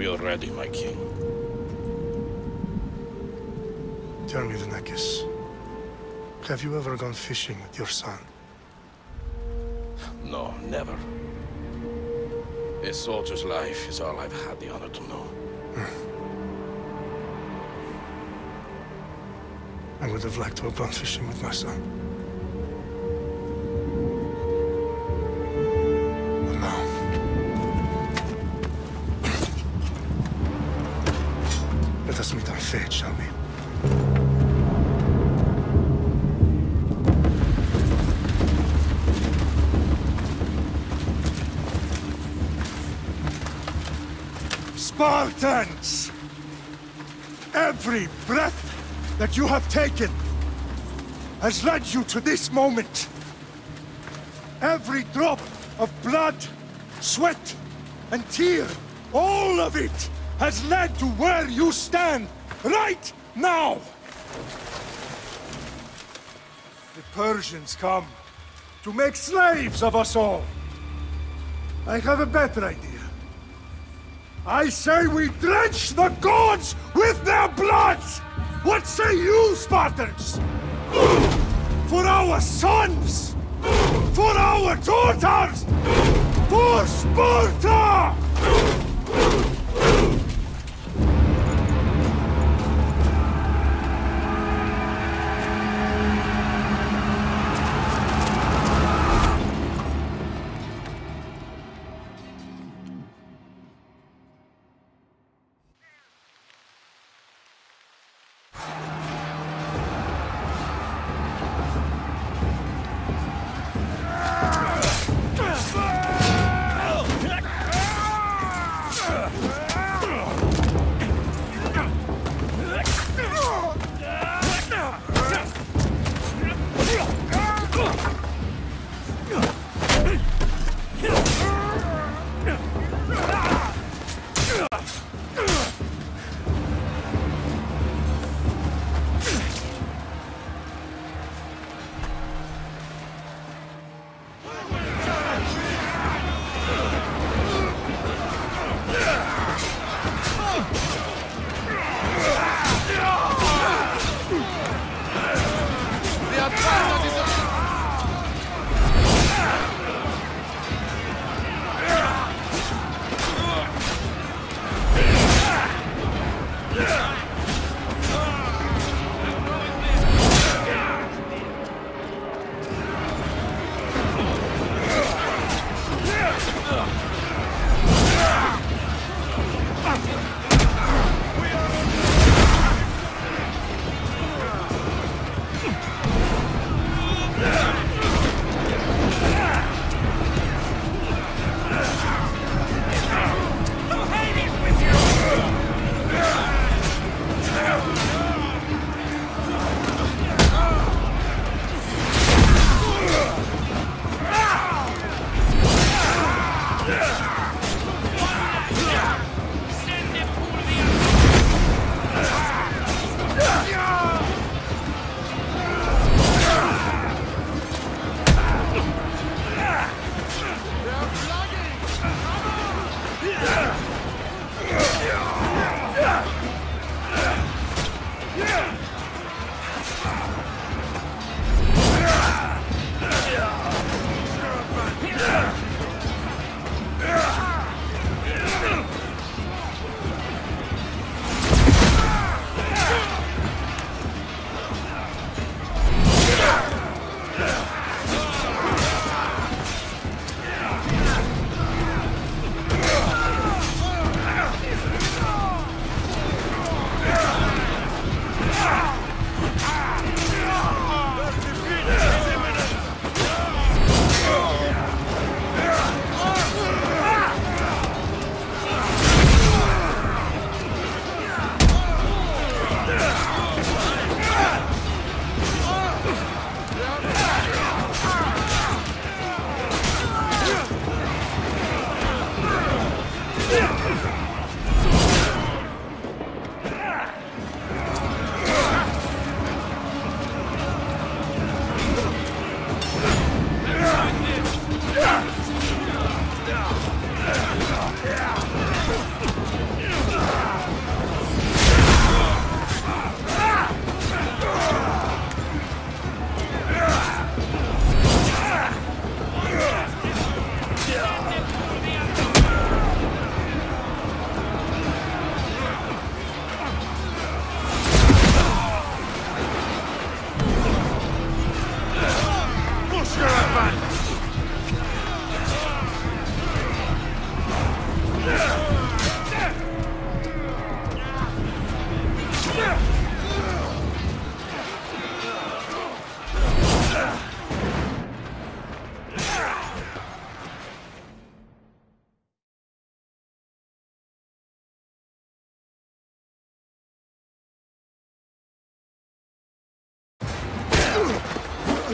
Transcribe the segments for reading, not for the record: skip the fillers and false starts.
We are ready, my king. Tell me, Venekis, have you ever gone fishing with your son? No, never. A soldier's life is all I've had the honor to know. I would have liked to have gone fishing with my son. But now... let us meet our fate, shall we? Spartans! Every breath that you have taken has led you to this moment. Every drop of blood, sweat, and tear, all of it has led to where you stand right now. The Persians come to make slaves of us all. I have a better idea. I say we drench the gods with their blood! What say you, Spartans? For our sons! For our daughters! For Sparta!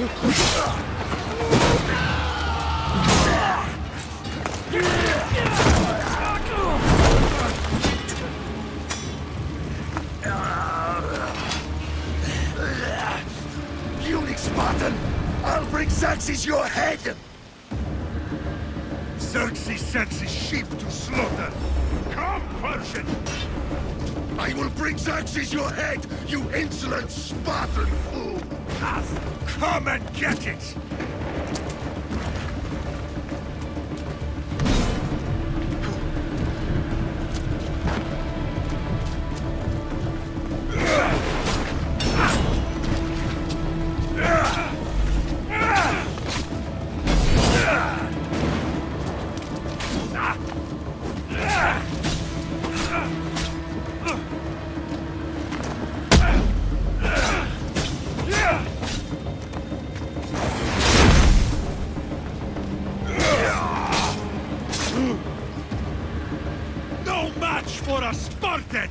Puny Spartan! I'll bring Xerxes your head! Xerxes sends his sheep to slaughter. Come, Persian! I will bring Xerxes your head, you insolent Spartan fool! Come and get it! No match for a Spartan!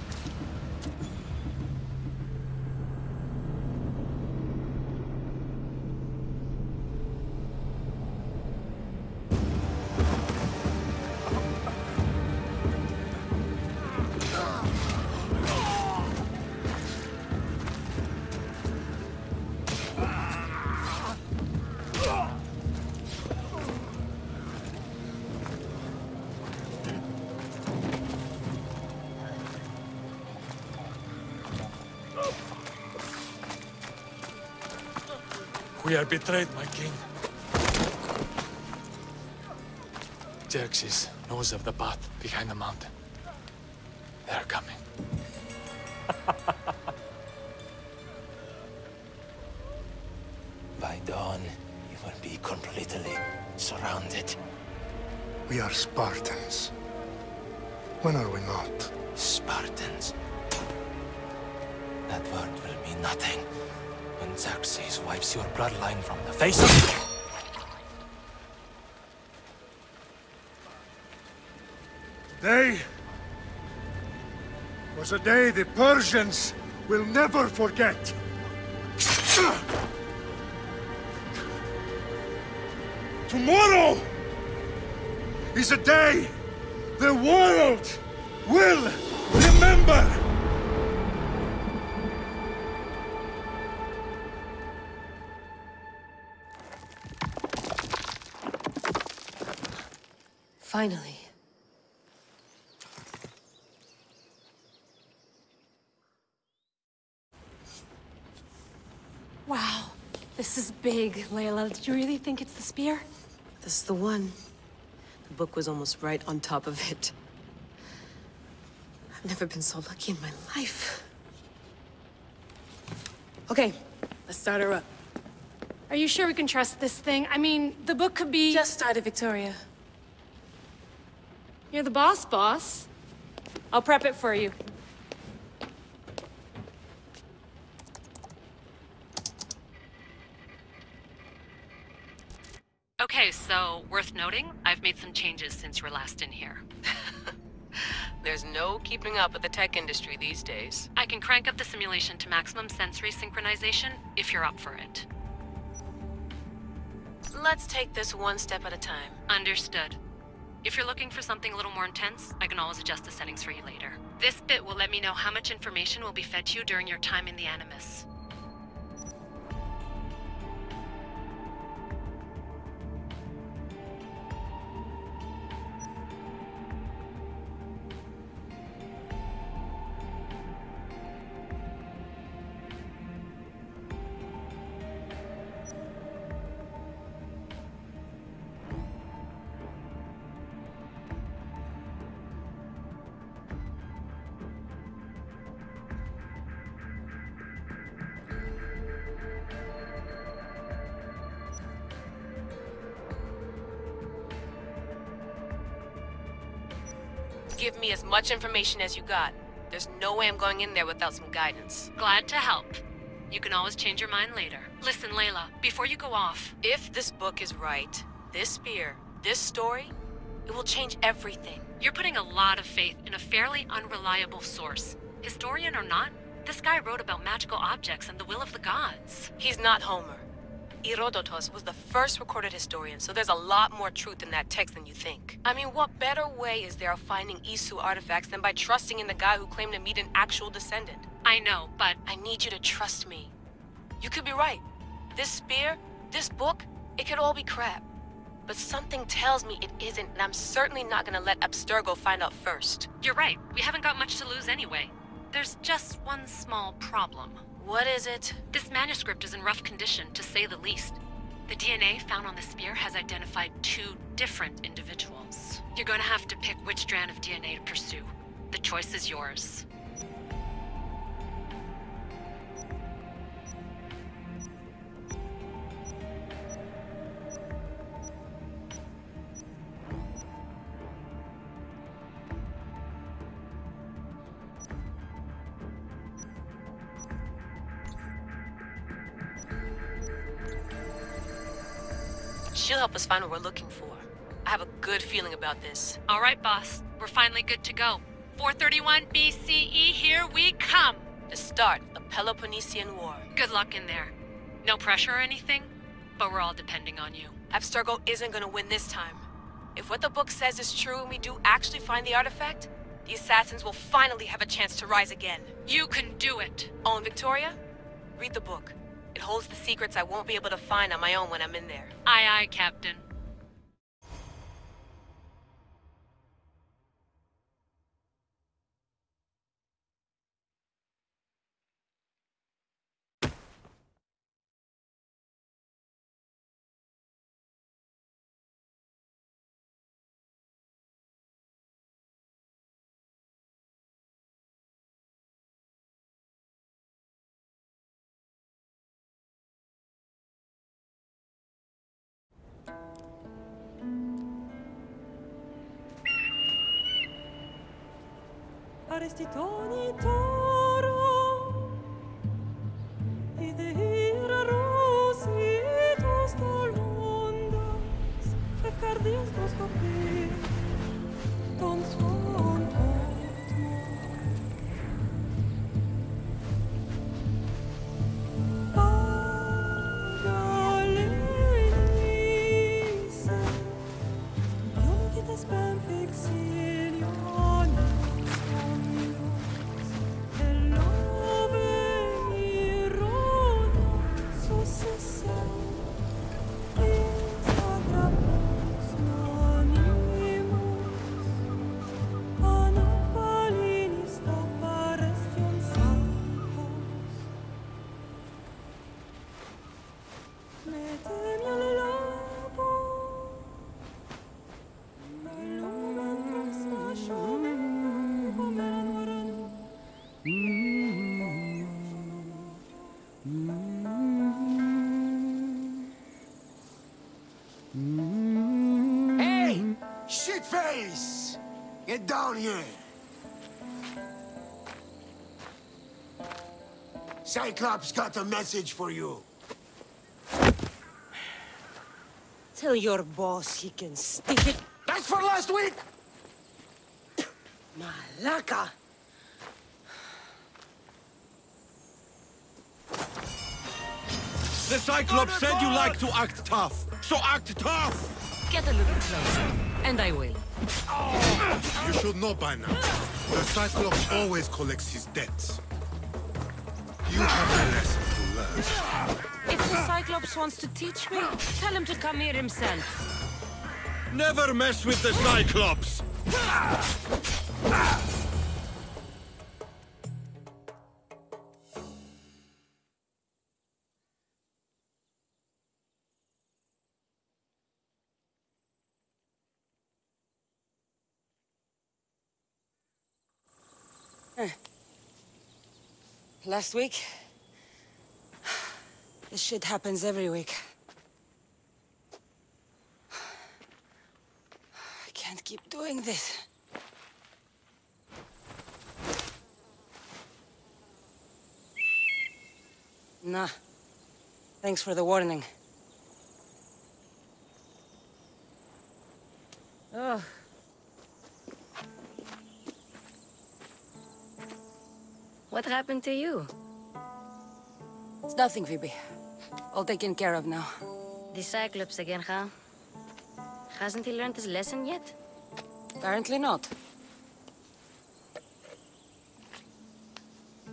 We are betrayed, my king. Xerxes knows of the path behind the mountain. They're coming. By dawn, you will be completely surrounded. We are Spartans. When are we not? Spartans. That word will mean nothing when Xerxes wipes your bloodline from the face of... Today was a day the Persians will never forget. Tomorrow is a day the world will remember. Finally. Wow, this is big, Layla. Did you really think it's the spear? This is the one. The book was almost right on top of it. I've never been so lucky in my life. Okay, let's start her up. Are you sure we can trust this thing? I mean, the book could be... Just started, Victoria. You're the boss. I'll prep it for you. Okay, so worth noting, I've made some changes since you were last in here. There's no keeping up with the tech industry these days. I can crank up the simulation to maximum sensory synchronization if you're up for it. Let's take this one step at a time. Understood. If you're looking for something a little more intense, I can always adjust the settings for you later. This bit will let me know how much information will be fed to you during your time in the Animus. Give me as much information as you got. There's no way I'm going in there without some guidance. Glad to help. You can always change your mind later. Listen, Layla, before you go off... If this book is right, this spear, this story, it will change everything. You're putting a lot of faith in a fairly unreliable source. Historian or not, this guy wrote about magical objects and the will of the gods. He's not Homer. Herodotus was the first recorded historian, so there's a lot more truth in that text than you think. I mean, what better way is there of finding Isu artifacts than by trusting in the guy who claimed to meet an actual descendant? I know, but I need you to trust me. You could be right. This spear, this book, it could all be crap. But something tells me it isn't, and I'm certainly not gonna let Abstergo find out first. you're right. We haven't got much to lose anyway. There's just one small problem. What is it? This manuscript is in rough condition, to say the least. The DNA found on the spear has identified 2 different individuals. You're going to have to pick which strand of DNA to pursue. The choice is yours. She'll help us find what we're looking for. I have a good feeling about this. All right, boss. We're finally good to go. 431 BCE, here we come! The start of the Peloponnesian War. Good luck in there. No pressure or anything, but we're all depending on you. Abstergo isn't gonna win this time. If what the book says is true and we do actually find the artifact, the assassins will finally have a chance to rise again. You can do it! Oh, and Victoria? Read the book. It holds the secrets I won't be able to find on my own when I'm in there. Aye, aye, Captain. Arestitoni toro, idehira rositos dolondas, efcardias dos copir, ton son Hey! Shitface! Get down here! Cyclops got a message for you. Tell your boss he can stick it. That's for last week! Malaka! The Cyclops said you like to act tough, so act tough! Get a little closer, and I will. You should know by now. The Cyclops always collects his debts. You have a lesson to learn. If the Cyclops wants to teach me, tell him to come here himself. Never mess with the Cyclops! Last week? This shit happens every week. I can't keep doing this. Nah. Thanks for the warning. Ugh. What happened to you? It's nothing, Phoebe. All taken care of now. The Cyclops again, huh? Hasn't he learned his lesson yet? Apparently not.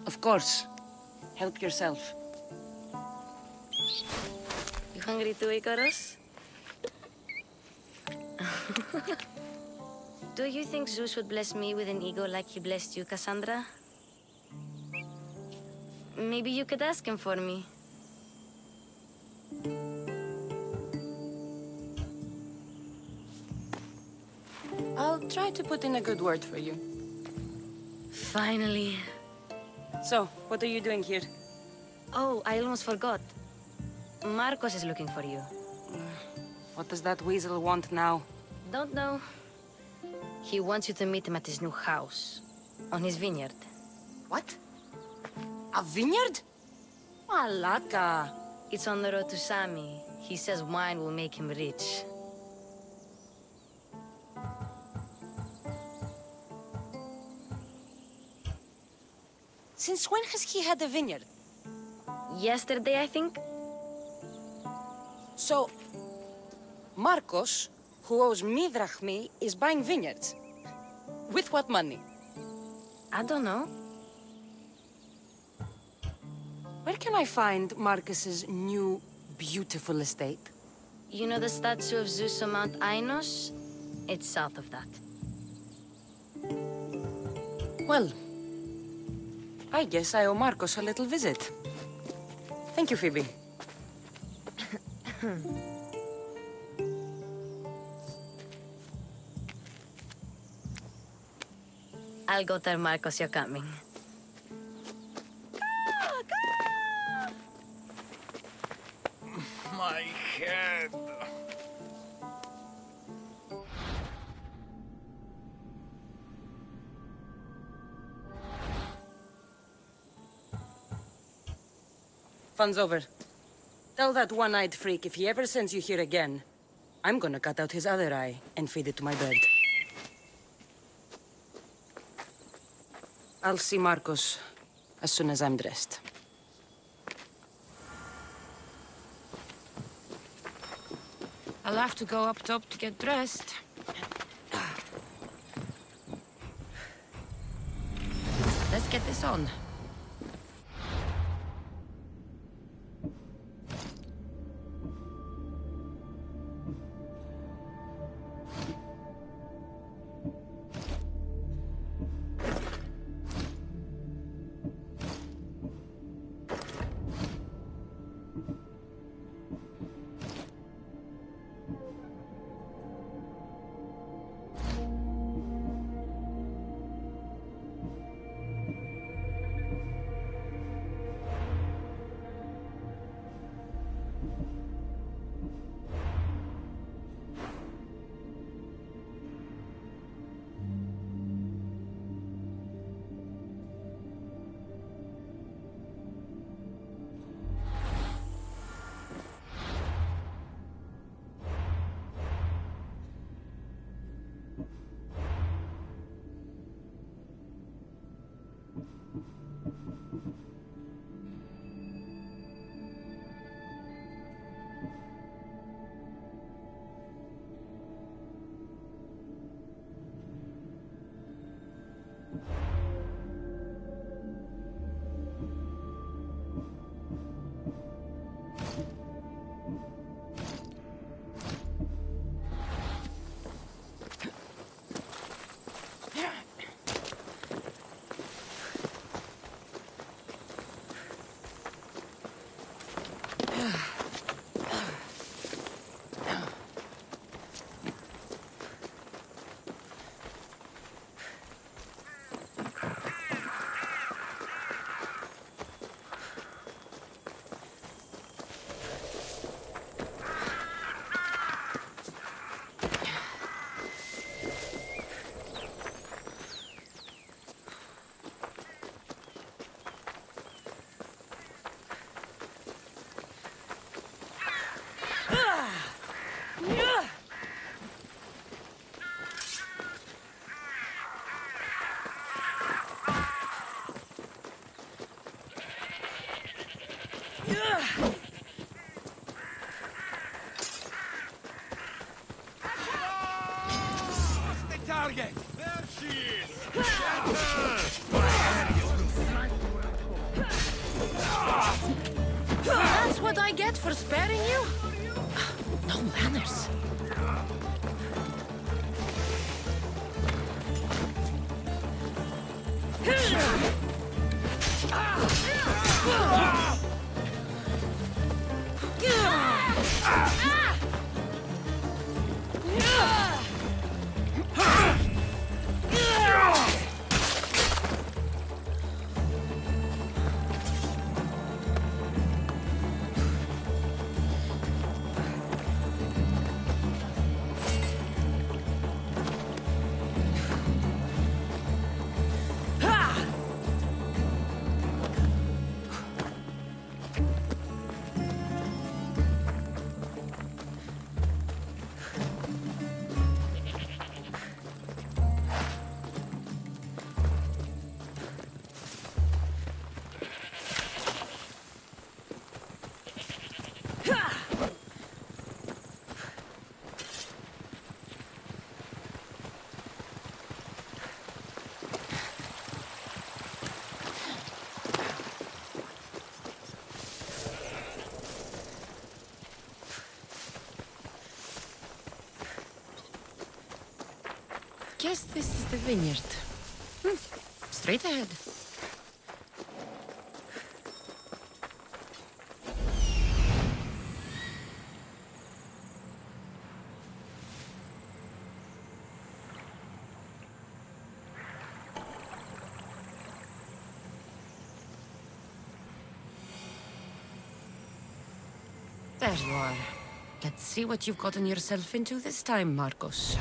Of course. Help yourself. You hungry too, Icarus? Do you think Zeus would bless me with an ego like he blessed you, Cassandra? Maybe you could ask him for me. I'll try to put in a good word for you. Finally. So, what are you doing here? Oh, I almost forgot. Marcos is looking for you. What does that weasel want now? Don't know. He wants you to meet him at his new house. On his vineyard. What? A vineyard? Malaka. It's on the road to Sami. He says wine will make him rich. Since when has he had a vineyard? Yesterday, I think. So, Marcos, who owes me drachmi, is buying vineyards. With what money? I don't know. Where can I find Marcus's new, beautiful estate? You know the statue of Zeus on Mount Ainos? It's south of that. Well, I guess I owe Marcos a little visit. Thank you, Phoebe. I'll go tell Marcos you're coming. My head. Fun's over. Tell that one-eyed freak if he ever sends you here again, I'm gonna cut out his other eye and feed it to my bird. I'll see Marcos as soon as I'm dressed. I'll have to go up top to get dressed. Let's get this on. for sparing you? No manners. Guess this is the vineyard. Straight ahead. There you are. Let's see what you've gotten yourself into this time, Marcos.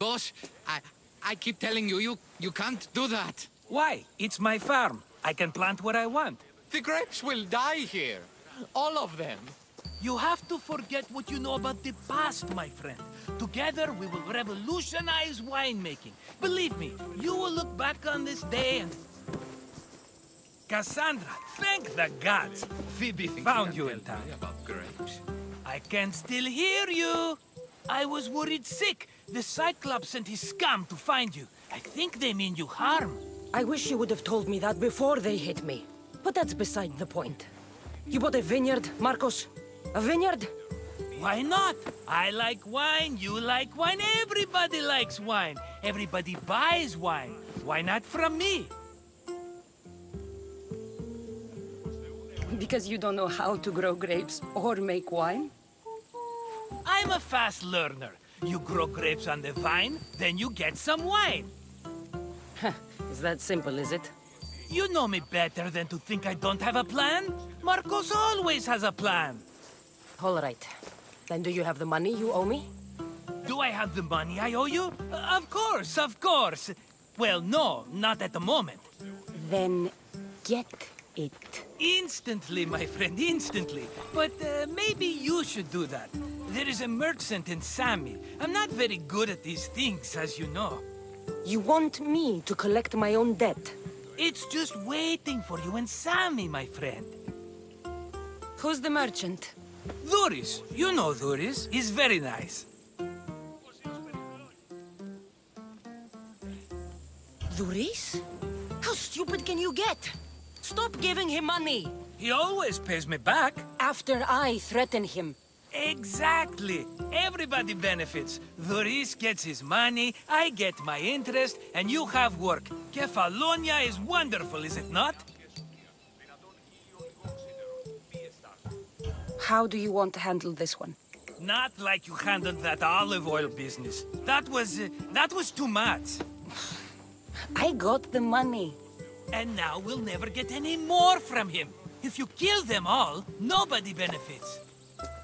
Boss, I keep telling you, you can't do that. Why? It's my farm. I can plant what I want. The grapes will die here. All of them. You have to forget what you know about the past, my friend. Together, we will revolutionize winemaking. Believe me, you will look back on this day and... Cassandra, thank the gods. Phoebe found you in time. About grapes. I can still hear you. I was worried sick. The Cyclops sent his scum to find you. I think they mean you harm. I wish you would have told me that before they hit me. But that's beside the point. You bought a vineyard, Marcos? A vineyard? Why not? I like wine, you like wine, everybody likes wine. Everybody buys wine. Why not from me? Because you don't know how to grow grapes or make wine? I'm a fast learner. You grow grapes on the vine, then you get some wine. Is that simple, is it? You know me better than to think I don't have a plan. Marcos always has a plan. All right. Then do you have the money you owe me? Do I have the money I owe you? Of course, of course. Well, no, not at the moment. Then get it. Instantly, my friend, instantly. But maybe you should do that. There is a merchant in Sami. I'm not very good at these things, as you know. You want me to collect my own debt? It's just waiting for you and Sammy, my friend. Who's the merchant? Duris. You know Duris. He's very nice. Duris? How stupid can you get? Stop giving him money! He always pays me back. After I threaten him. Exactly. Everybody benefits. Duris gets his money, I get my interest, and you have work. Kefalonia is wonderful, is it not? How do you want to handle this one? Not like you handled that olive oil business. That was too much. I got the money. And now we'll never get any more from him. If you kill them all, nobody benefits.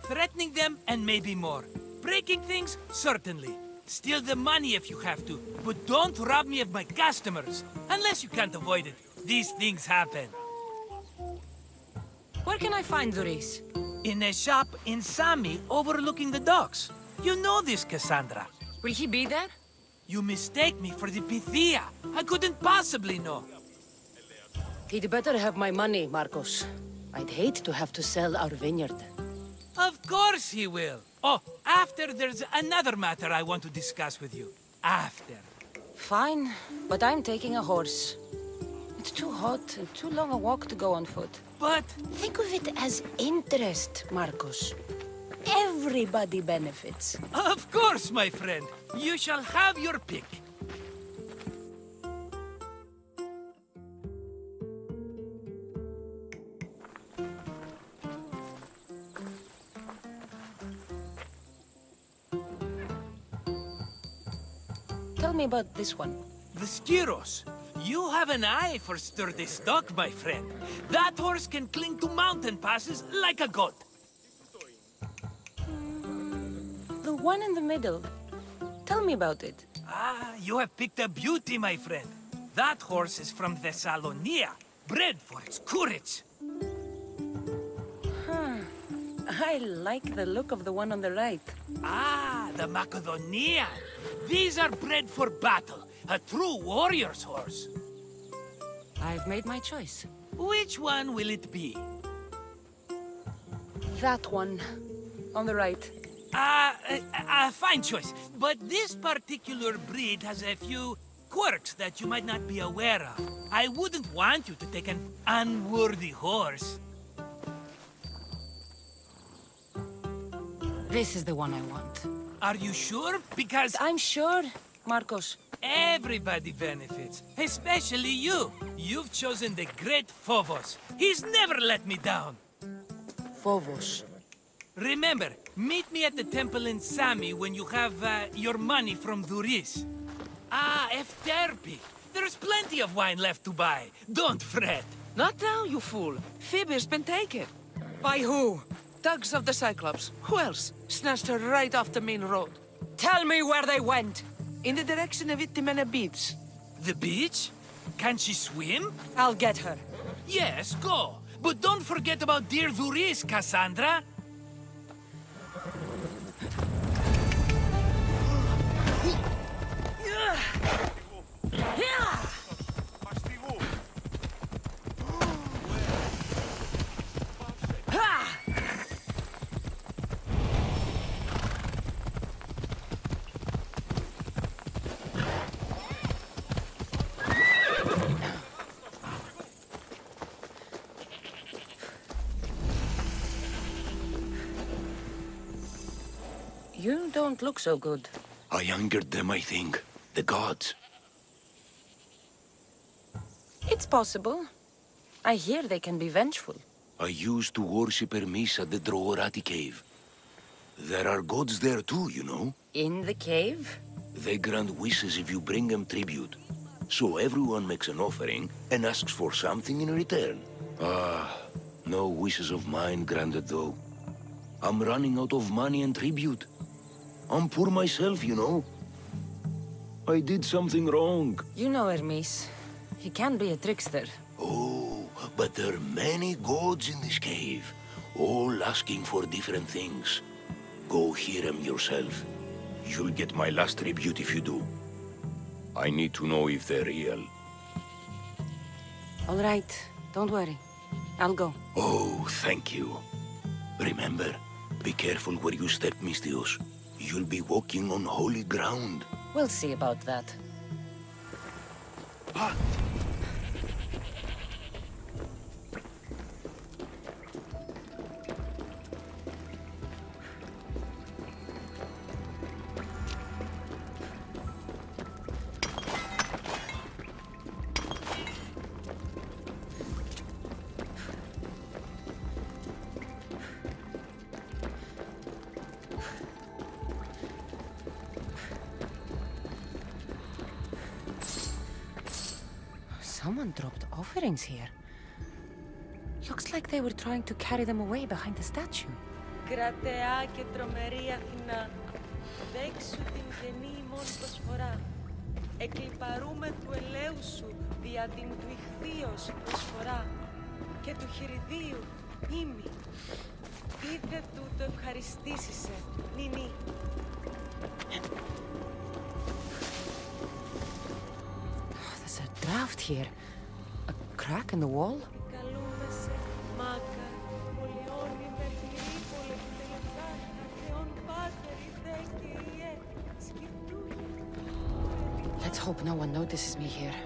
Threatening them, and maybe more. Breaking things, certainly. Steal the money if you have to, but don't rob me of my customers. Unless you can't avoid it. These things happen. Where can I find Duris? In a shop in Sami, overlooking the docks. You know this, Cassandra. Will he be there? You mistake me for the Pythia. I couldn't possibly know. He'd better have my money, Marcos. I'd hate to have to sell our vineyard. Of course he will. Oh, after there's another matter I want to discuss with you. After. Fine, but I'm taking a horse. It's too hot and too long a walk to go on foot. But... think of it as interest, Marcos. Everybody benefits. Of course, my friend. You shall have your pick. Tell me about this one. The Skiros. You have an eye for sturdy stock, my friend. That horse can cling to mountain passes like a goat. The one in the middle. Tell me about it. Ah, you have picked a beauty, my friend. That horse is from Thessalonia, bred for its courage. I like the look of the one on the right. Ah, the Macedonian. These are bred for battle. A true warrior's horse. I've made my choice. Which one will it be? That one. On the right. Fine choice. But this particular breed has a few quirks that you might not be aware of. I wouldn't want you to take an unworthy horse. This is the one I want. Are you sure? Because... I'm sure, Marcos. Everybody benefits, especially you. You've chosen the great Phobos. He's never let me down. Phobos. Remember, meet me at the temple in Sami when you have your money from Duris. Ah, Efterpi. There's plenty of wine left to buy. Don't fret. Not now, you fool. Phoebe's been taken. By who? Thugs of the Cyclops. Who else? Snatched her right off the main road. Tell me where they went. In the direction of Itimena Beach. The beach? Can she swim? I'll get her. Yes, go. But don't forget about dear Duris, Cassandra. You don't look so good. I angered them, I think. The gods. It's possible. I hear they can be vengeful. I used to worship Hermes at the Droorati cave. There are gods there too, you know. In the cave? They grant wishes if you bring them tribute. So everyone makes an offering and asks for something in return. Ah, no wishes of mine granted though. I'm running out of money and tribute. I'm poor myself, you know. I did something wrong. You know Hermes. He can be a trickster. Oh, but there are many gods in this cave, all asking for different things. Go hear them yourself. You'll get my last tribute if you do. I need to know if they're real. All right, don't worry. I'll go. Oh, thank you. Remember, be careful where you step, Mistios. You'll be walking on holy ground. We'll see about that. Someone dropped offerings here. Looks like they were trying to carry them away behind the statue. Κρατεά και τρομερή Αθηνά, δέξου την καινή ημών προσφορά. Εκλιπαρούμε του ελέου σου, δια την του ηχθείος προσφορά. Και του χειριδίου, ήμι. Ήθε του το ευχαριστήσισε, νινί. There's a draft here. A crack in the wall? Καλούμεσαι, μάκα, πολιώνει με πυρίπολε του τελετά, θεόν πάτερ, ιδέ και ιέ, σκεφτούγε. Let's hope no one notices me here.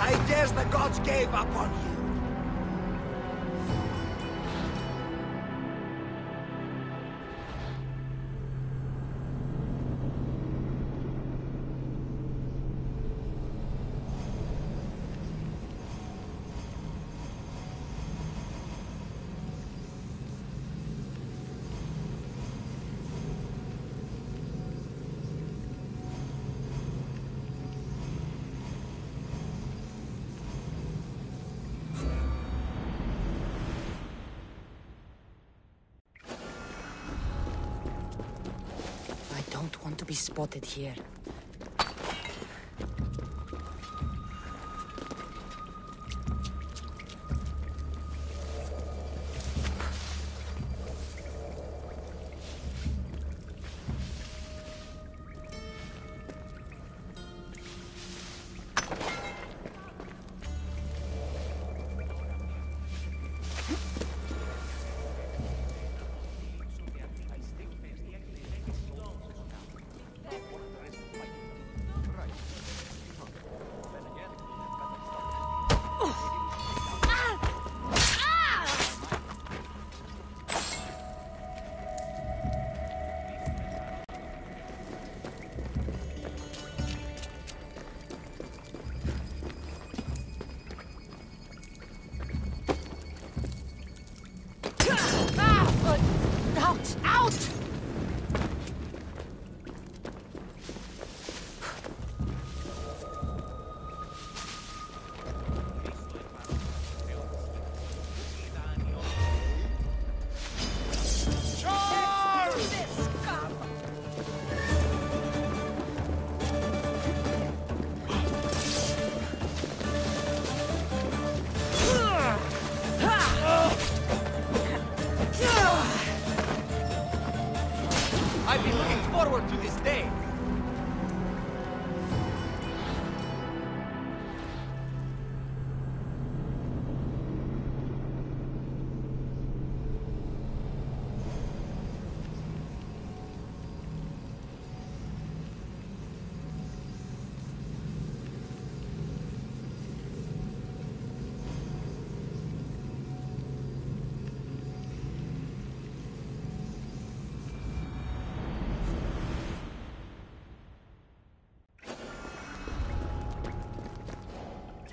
I guess the gods gave up on you. I don't want to be spotted here.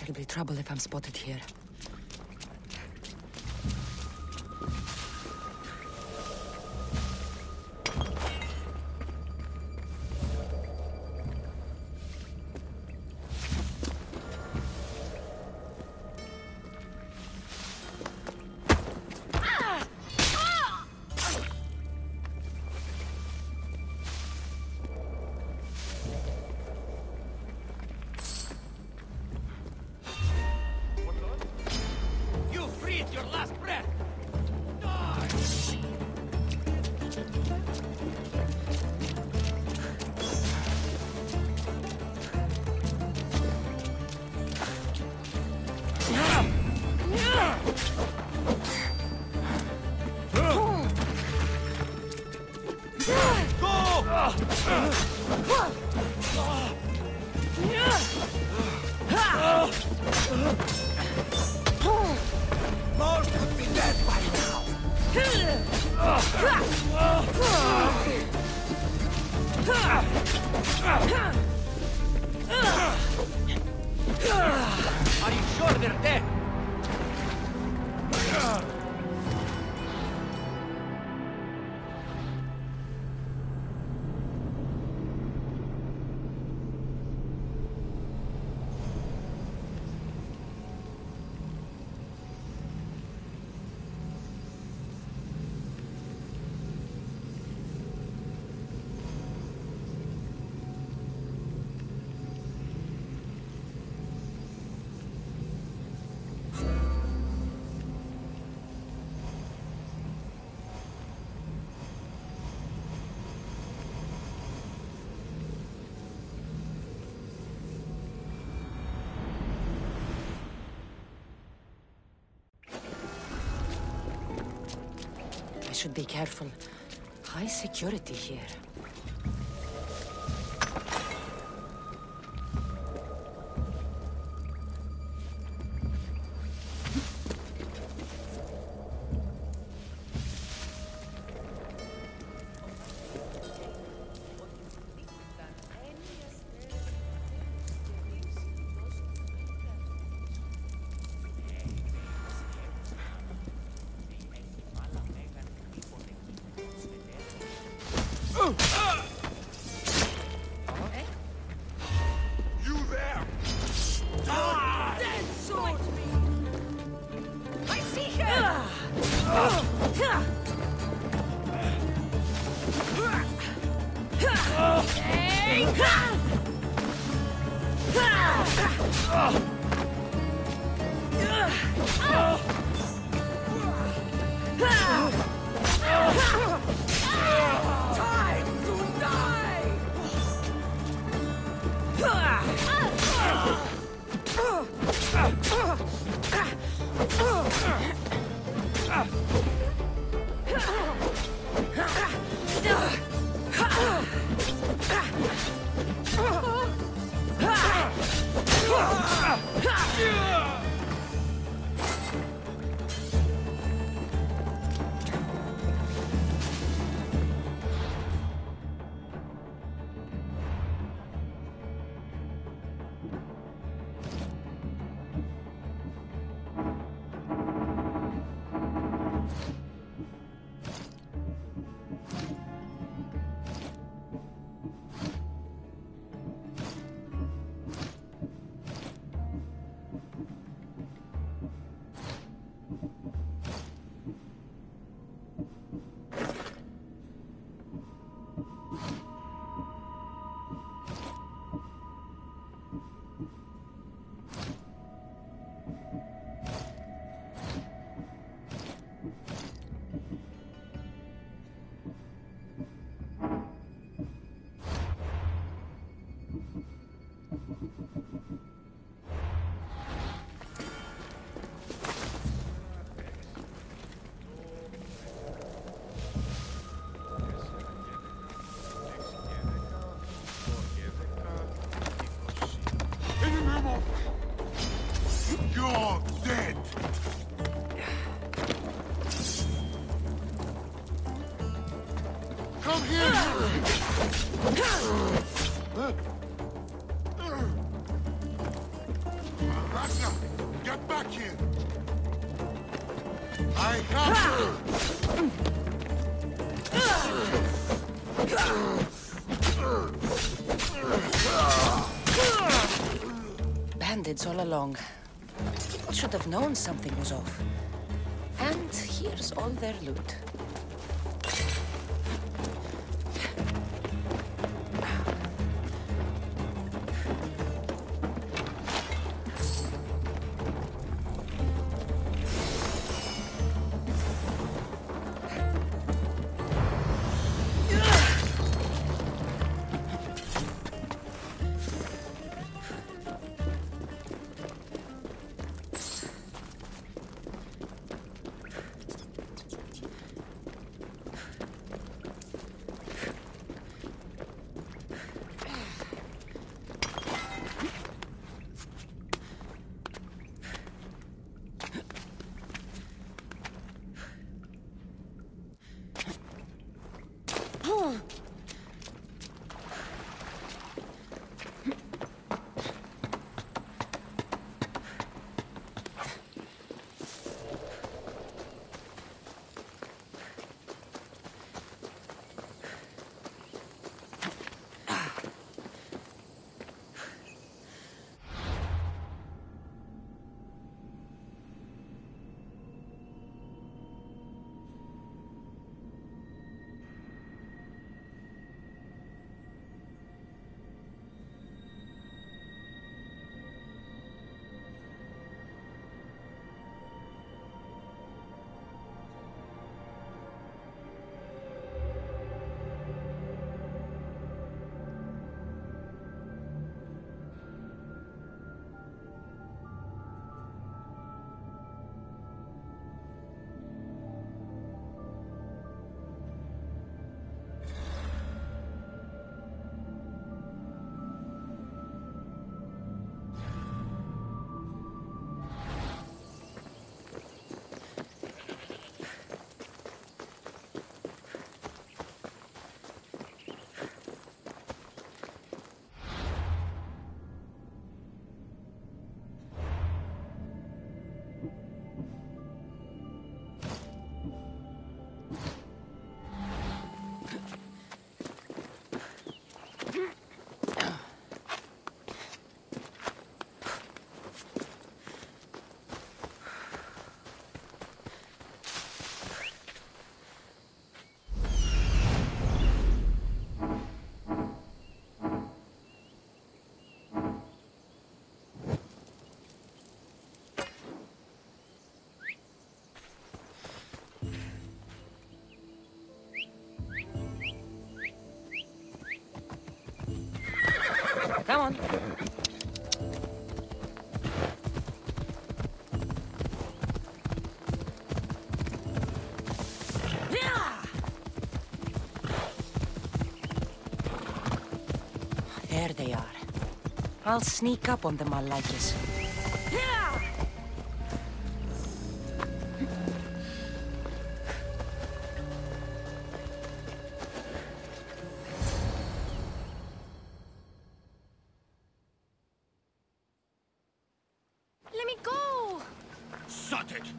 There'll be trouble if I'm spotted here. Your last breath! Most would be dead by now. Are you sure they're dead? I should be careful. High security here. You there! Then sword me! I see her! Time to die! You're dead! Come here! That's back here! I have you! Bandits all along. People should have known something was off. And here's all their loot. Come on. There they are. I'll sneak up on them, Malakis.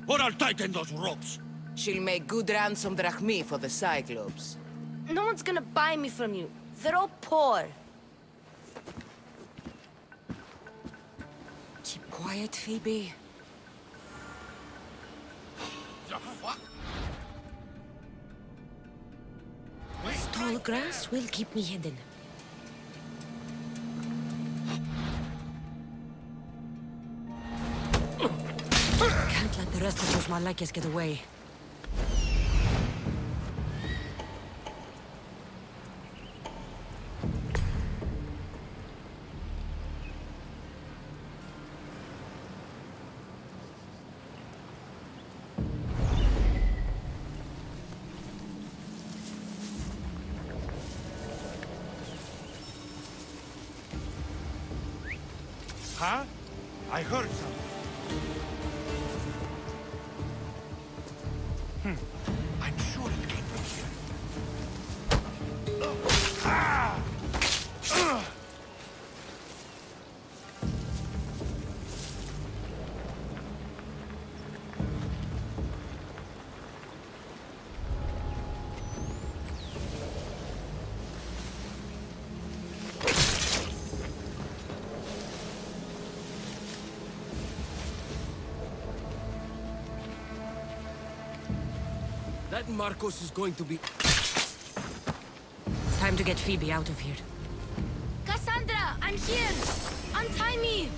Or I'll tighten those ropes. She'll make good ransom drachmi for the Cyclops. No one's gonna buy me from you. They're all poor. Keep quiet, Phoebe. This tall grass will keep me hidden. Can't let the rest of those Malakias get away. Huh? I heard something. I'm sure it came from here. That Marcos is going to be... Time to get Phoebe out of here. Cassandra, I'm here! Untie me!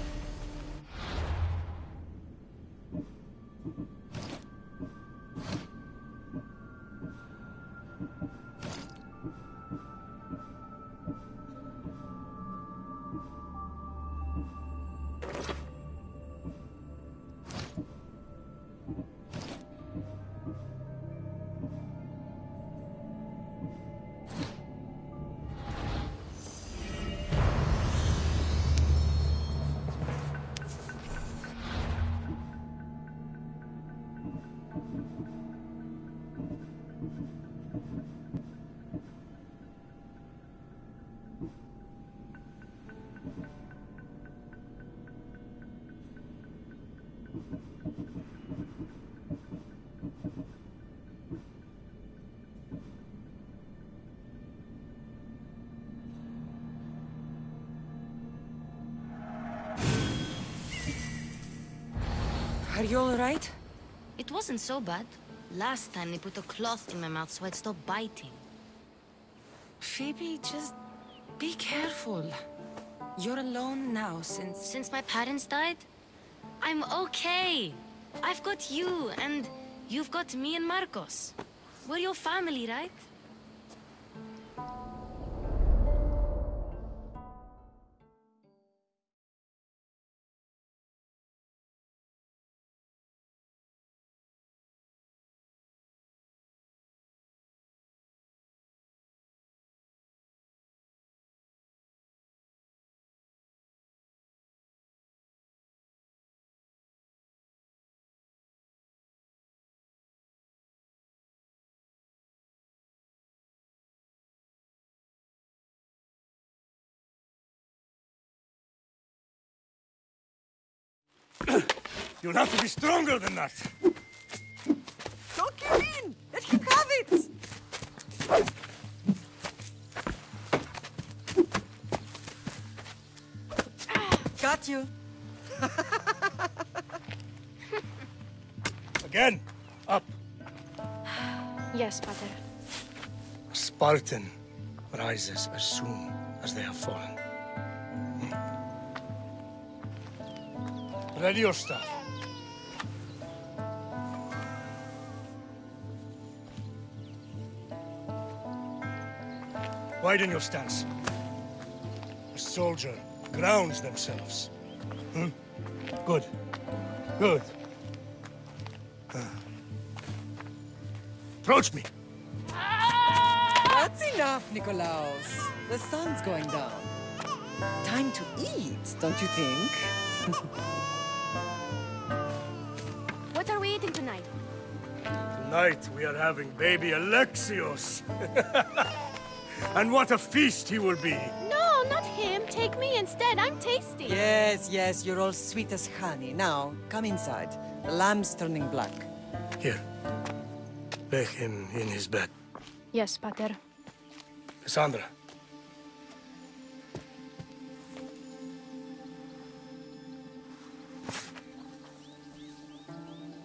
Are you all right? It wasn't so bad. Last time they put a cloth in my mouth so I'd stop biting. Phoebe, just be careful. You're alone now Since my parents died? I'm okay. I've got you, and you've got me and Marcos. We're your family, right? You'll have to be stronger than that. Don't give in! Let him have it! Got you. Again, up. Yes, Pater. A Spartan rises as soon as they have fallen. Ready your staff. Widen your stance. A soldier grounds themselves. Good. Good. Approach me. That's enough, Nikolaos. The sun's going down. Time to eat, don't you think? What are we eating tonight? Tonight we are having baby Alexios. And what a feast he will be. No, not him. Take me instead. I'm tasty. Yes, yes, you're all sweet as honey. Now, come inside. The lamb's turning black. Here. Lay him in his bed. Yes, Pater. Cassandra.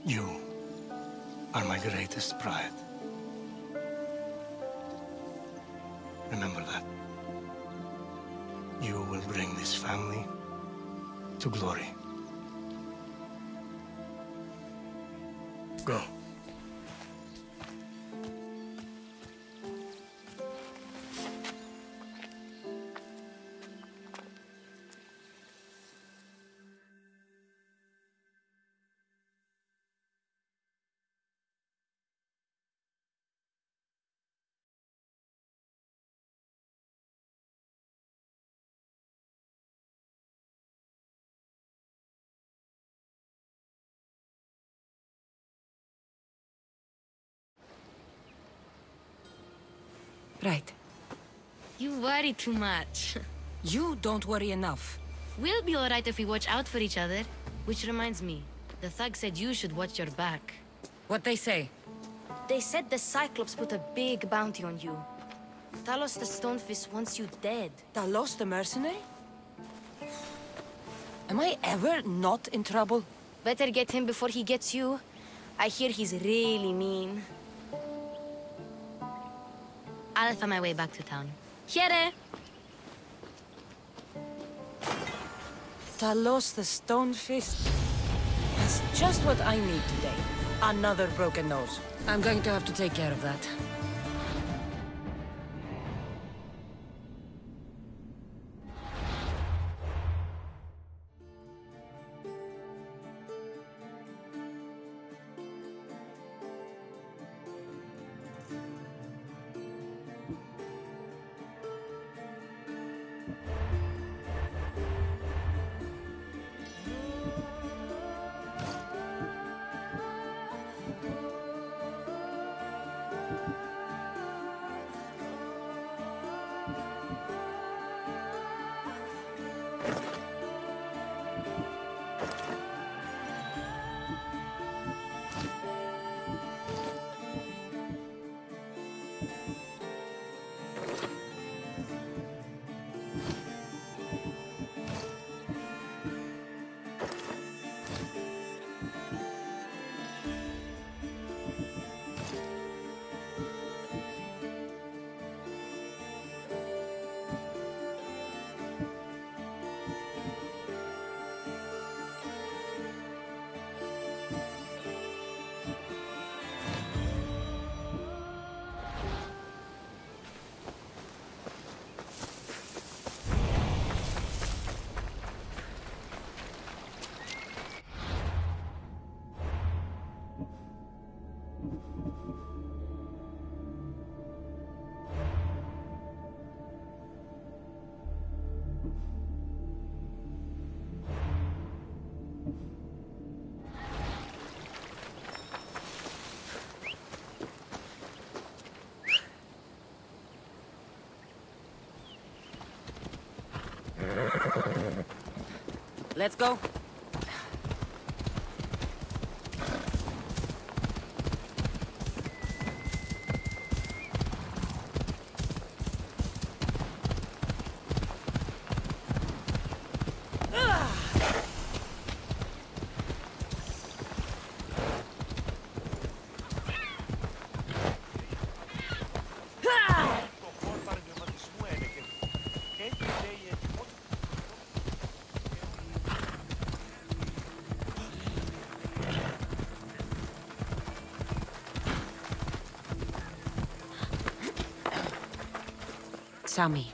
You are my greatest pride. Remember that. You will bring this family to glory. Go. Right. You worry too much. You don't worry enough. We'll be alright if we watch out for each other. Which reminds me, the thug said you should watch your back. What'd they say? They said the Cyclops put a big bounty on you. Talos the Stonefist wants you dead. Talos the mercenary? Am I ever not in trouble? Better get him before he gets you. I hear he's really mean. I'll find my way back to town. Here! Talos the Stone Fist. That's just what I need today. Another broken nose. I'm going to have to take care of that. Let's go. Sammy.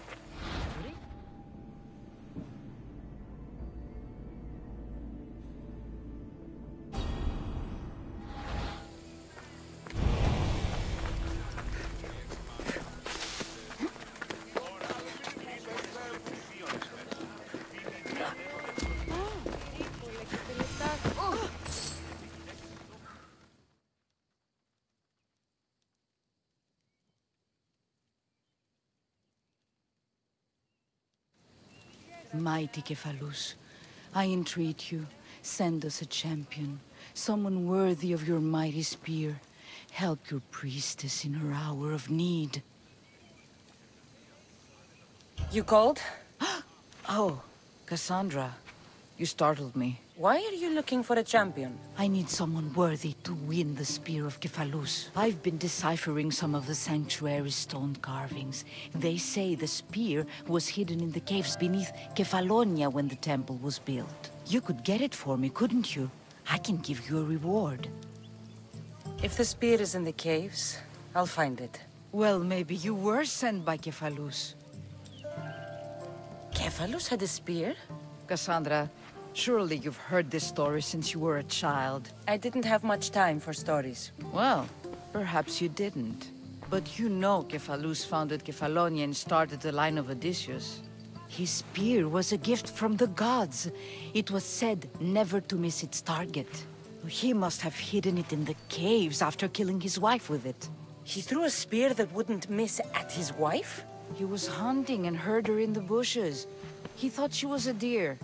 Mighty Kephalus, I entreat you, send us a champion, someone worthy of your mighty spear. Help your priestess in her hour of need. You called? Oh, Cassandra, you startled me. Why are you looking for a champion? I need someone worthy to win the Spear of Kephalus. I've been deciphering some of the sanctuary's stone carvings. They say the spear was hidden in the caves beneath Kefalonia when the temple was built. You could get it for me, couldn't you? I can give you a reward. If the spear is in the caves, I'll find it. Well, maybe you were sent by Kephalus. Kephalus had a spear? Cassandra, surely you've heard this story since you were a child. I didn't have much time for stories. Well, perhaps you didn't. But you know Kephalus founded Kefalonia and started the line of Odysseus. His spear was a gift from the gods. It was said never to miss its target. He must have hidden it in the caves after killing his wife with it. He threw a spear that wouldn't miss at his wife? He was hunting and heard her in the bushes. He thought she was a deer.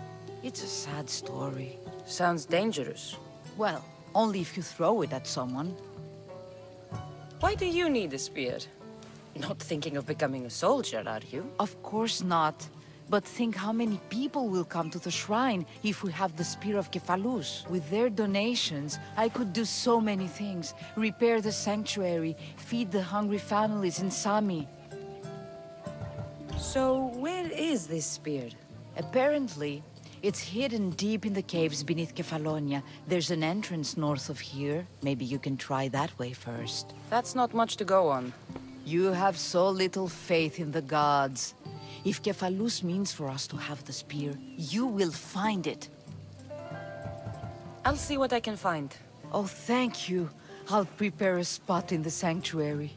It's a sad story. Sounds dangerous. Well, only if you throw it at someone. Why do you need a spear? Not thinking of becoming a soldier, are you? Of course not. But think how many people will come to the shrine if we have the Spear of Kephalus. With their donations, I could do so many things. Repair the sanctuary, feed the hungry families in Sami. So, where is this spear? Apparently, it's hidden deep in the caves beneath Kefalonia. There's an entrance north of here. Maybe you can try that way first. That's not much to go on. You have so little faith in the gods. If Kefalus means for us to have the spear, you will find it. I'll see what I can find. Oh, thank you. I'll prepare a spot in the sanctuary.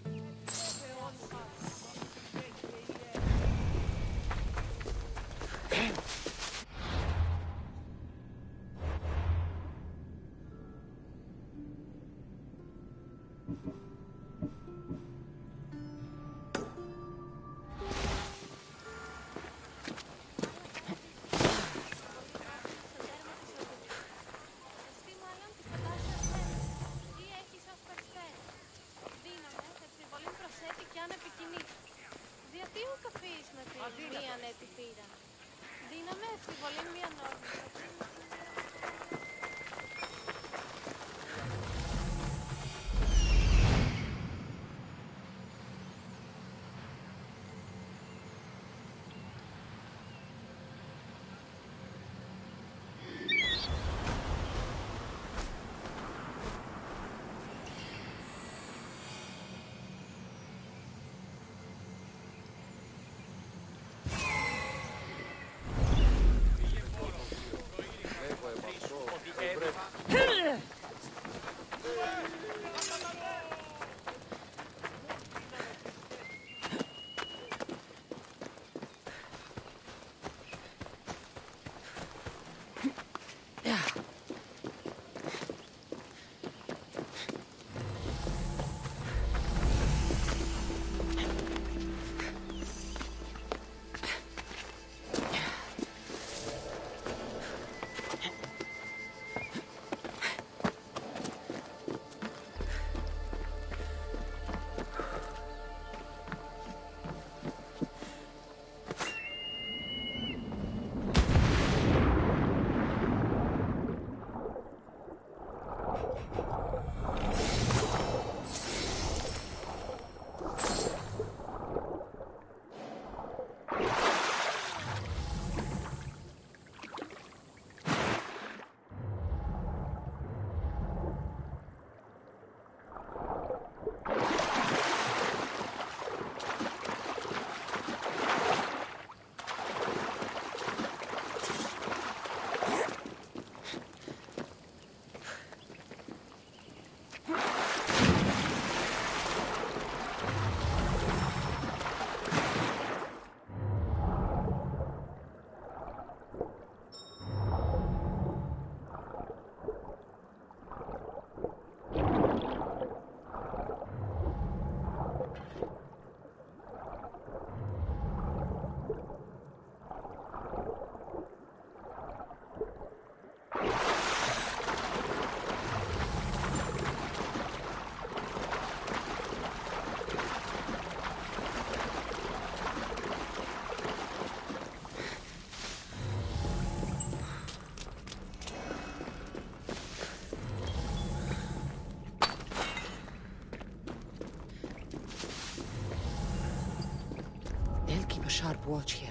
Sharp watch here.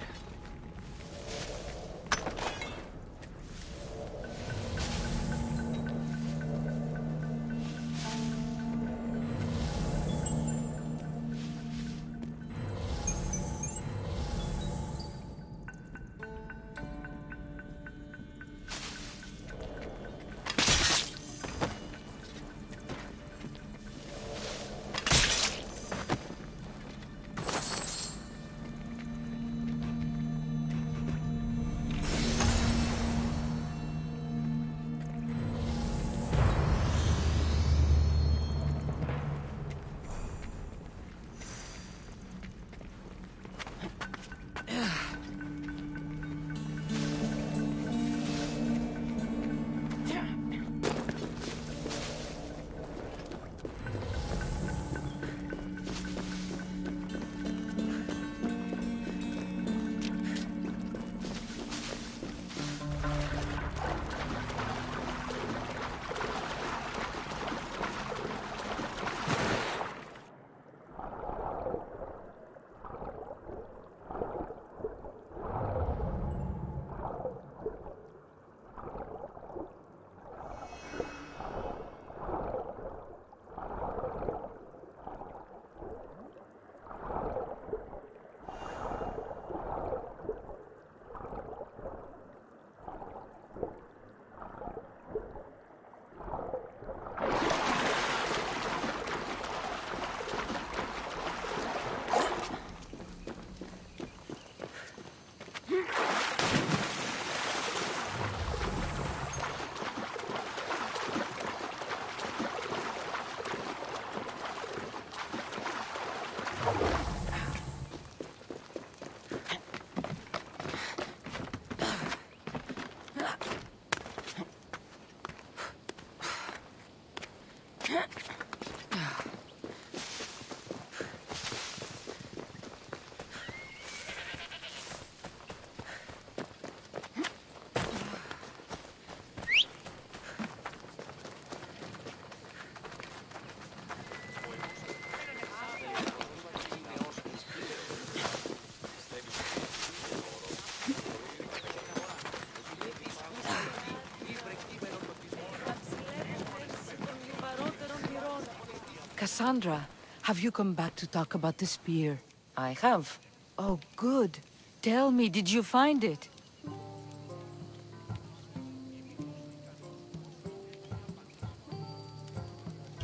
Cassandra, have you come back to talk about the spear? I have. Oh, good. Tell me, did you find it?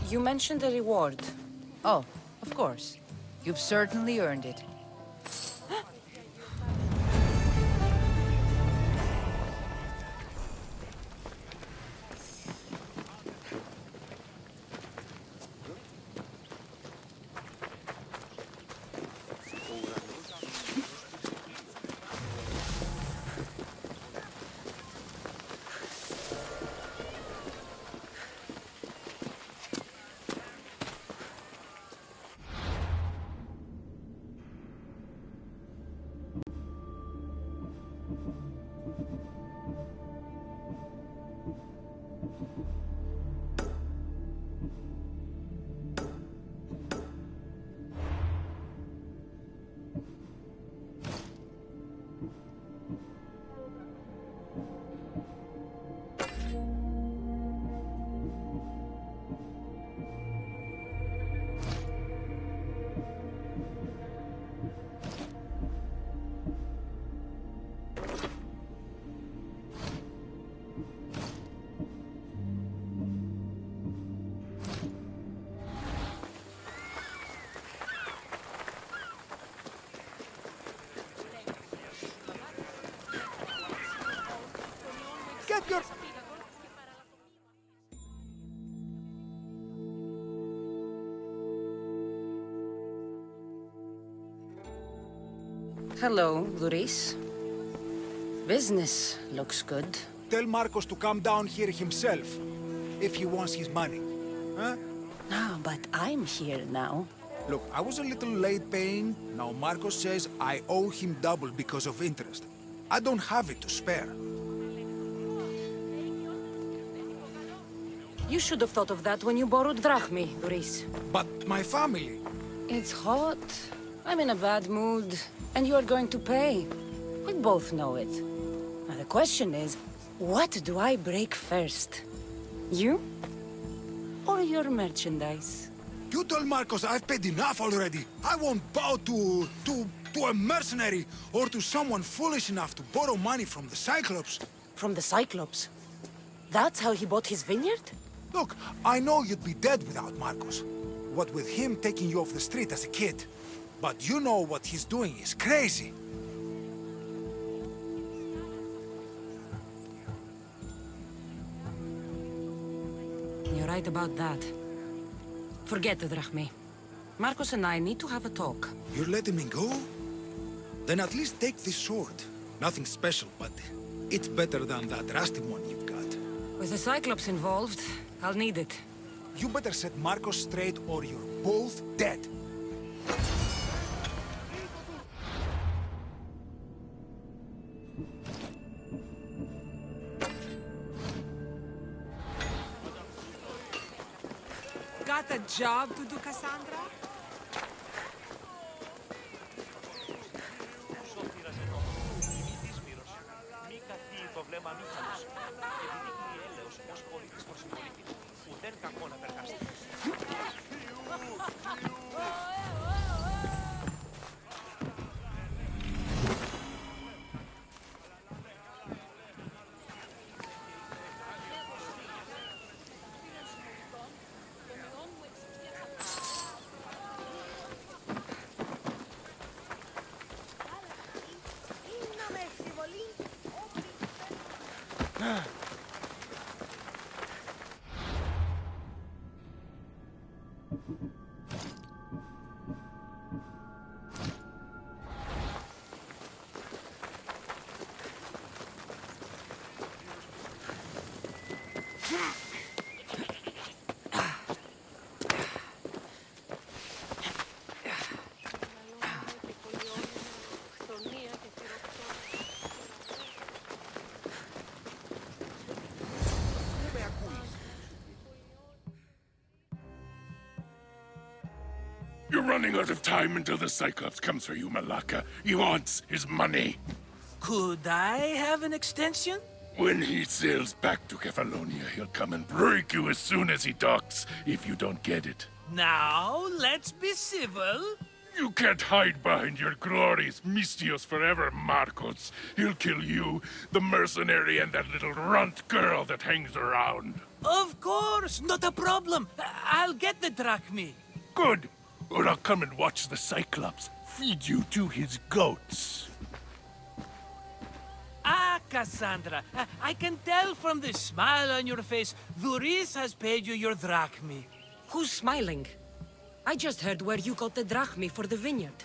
You mentioned a reward. Oh, of course. You've certainly earned it. Get your... Hello, Luis. Business looks good. Tell Marcos to come down here himself, if he wants his money. Huh? No, but I'm here now. Look, I was a little late paying. Now Marcos says I owe him double because of interest. I don't have it to spare. You should have thought of that when you borrowed drachmi, Luis. But my family... It's hot. I'm in a bad mood. And you are going to pay. We both know it. Now the question is, what do I break first? You? Or your merchandise? You told Marcos I've paid enough already. I won't bow to a mercenary or to someone foolish enough to borrow money from the Cyclops. From the Cyclops? That's how he bought his vineyard? Look, I know you'd be dead without Marcos. What with him taking you off the street as a kid. But you know what he's doing is crazy. You're right about that. Forget the drachmi. Marcos and I need to have a talk. You're letting me go? Then at least take this sword. Nothing special, but it's better than that rusty one you've got. With the Cyclops involved, I'll need it. You better set Marcos straight or you're both dead. Got a job to do, Cassandra? You're running out of time until the Cyclops comes for you, Malaka. He wants his money. Could I have an extension? When he sails back to Kefalonia, he'll come and break you as soon as he docks, if you don't get it. Now, let's be civil. You can't hide behind your glories, Mistios forever, Marcos. He'll kill you, the mercenary, and that little runt girl that hangs around. Of course, not a problem. I'll get the drachmi. Good. Or I'll come and watch the Cyclops feed you to his goats. Ah, Cassandra, I can tell from the smile on your face, Duris has paid you your drachmi. Who's smiling? I just heard where you got the drachmi for the vineyard.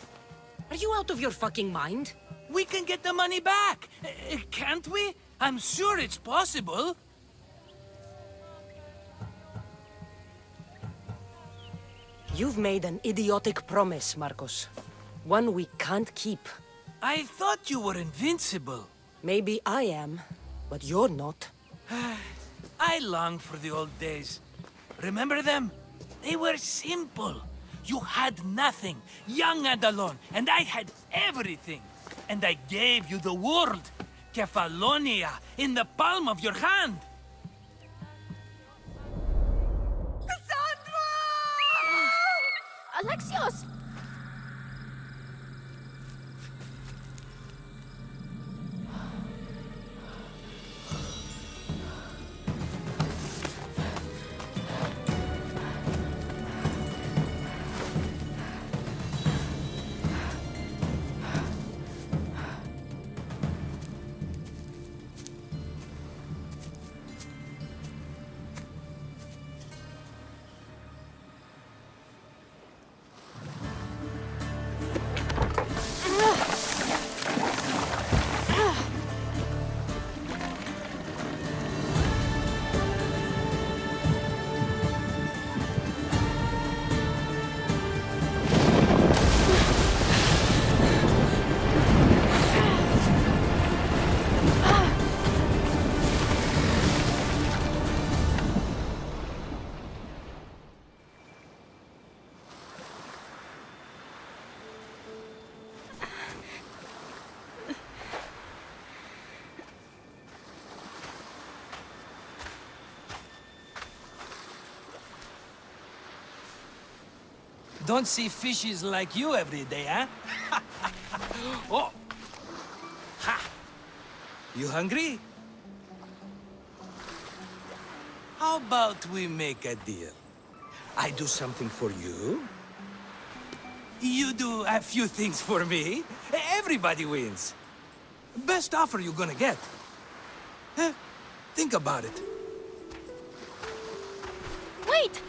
Are you out of your fucking mind? We can get the money back, can't we? I'm sure it's possible. You've made an idiotic promise, Marcos. One we can't keep. I thought you were invincible. Maybe I am, but you're not. I long for the old days. Remember them? They were simple. You had nothing, young and alone, and I had everything. And I gave you the world, Kefalonia, in the palm of your hand. Cassandra! Alexios! Don't see fishes like you every day, huh? Oh! Ha! You hungry? How about we make a deal? I do something for you. You do a few things for me. Everybody wins. Best offer you're gonna get. Think about it. Wait!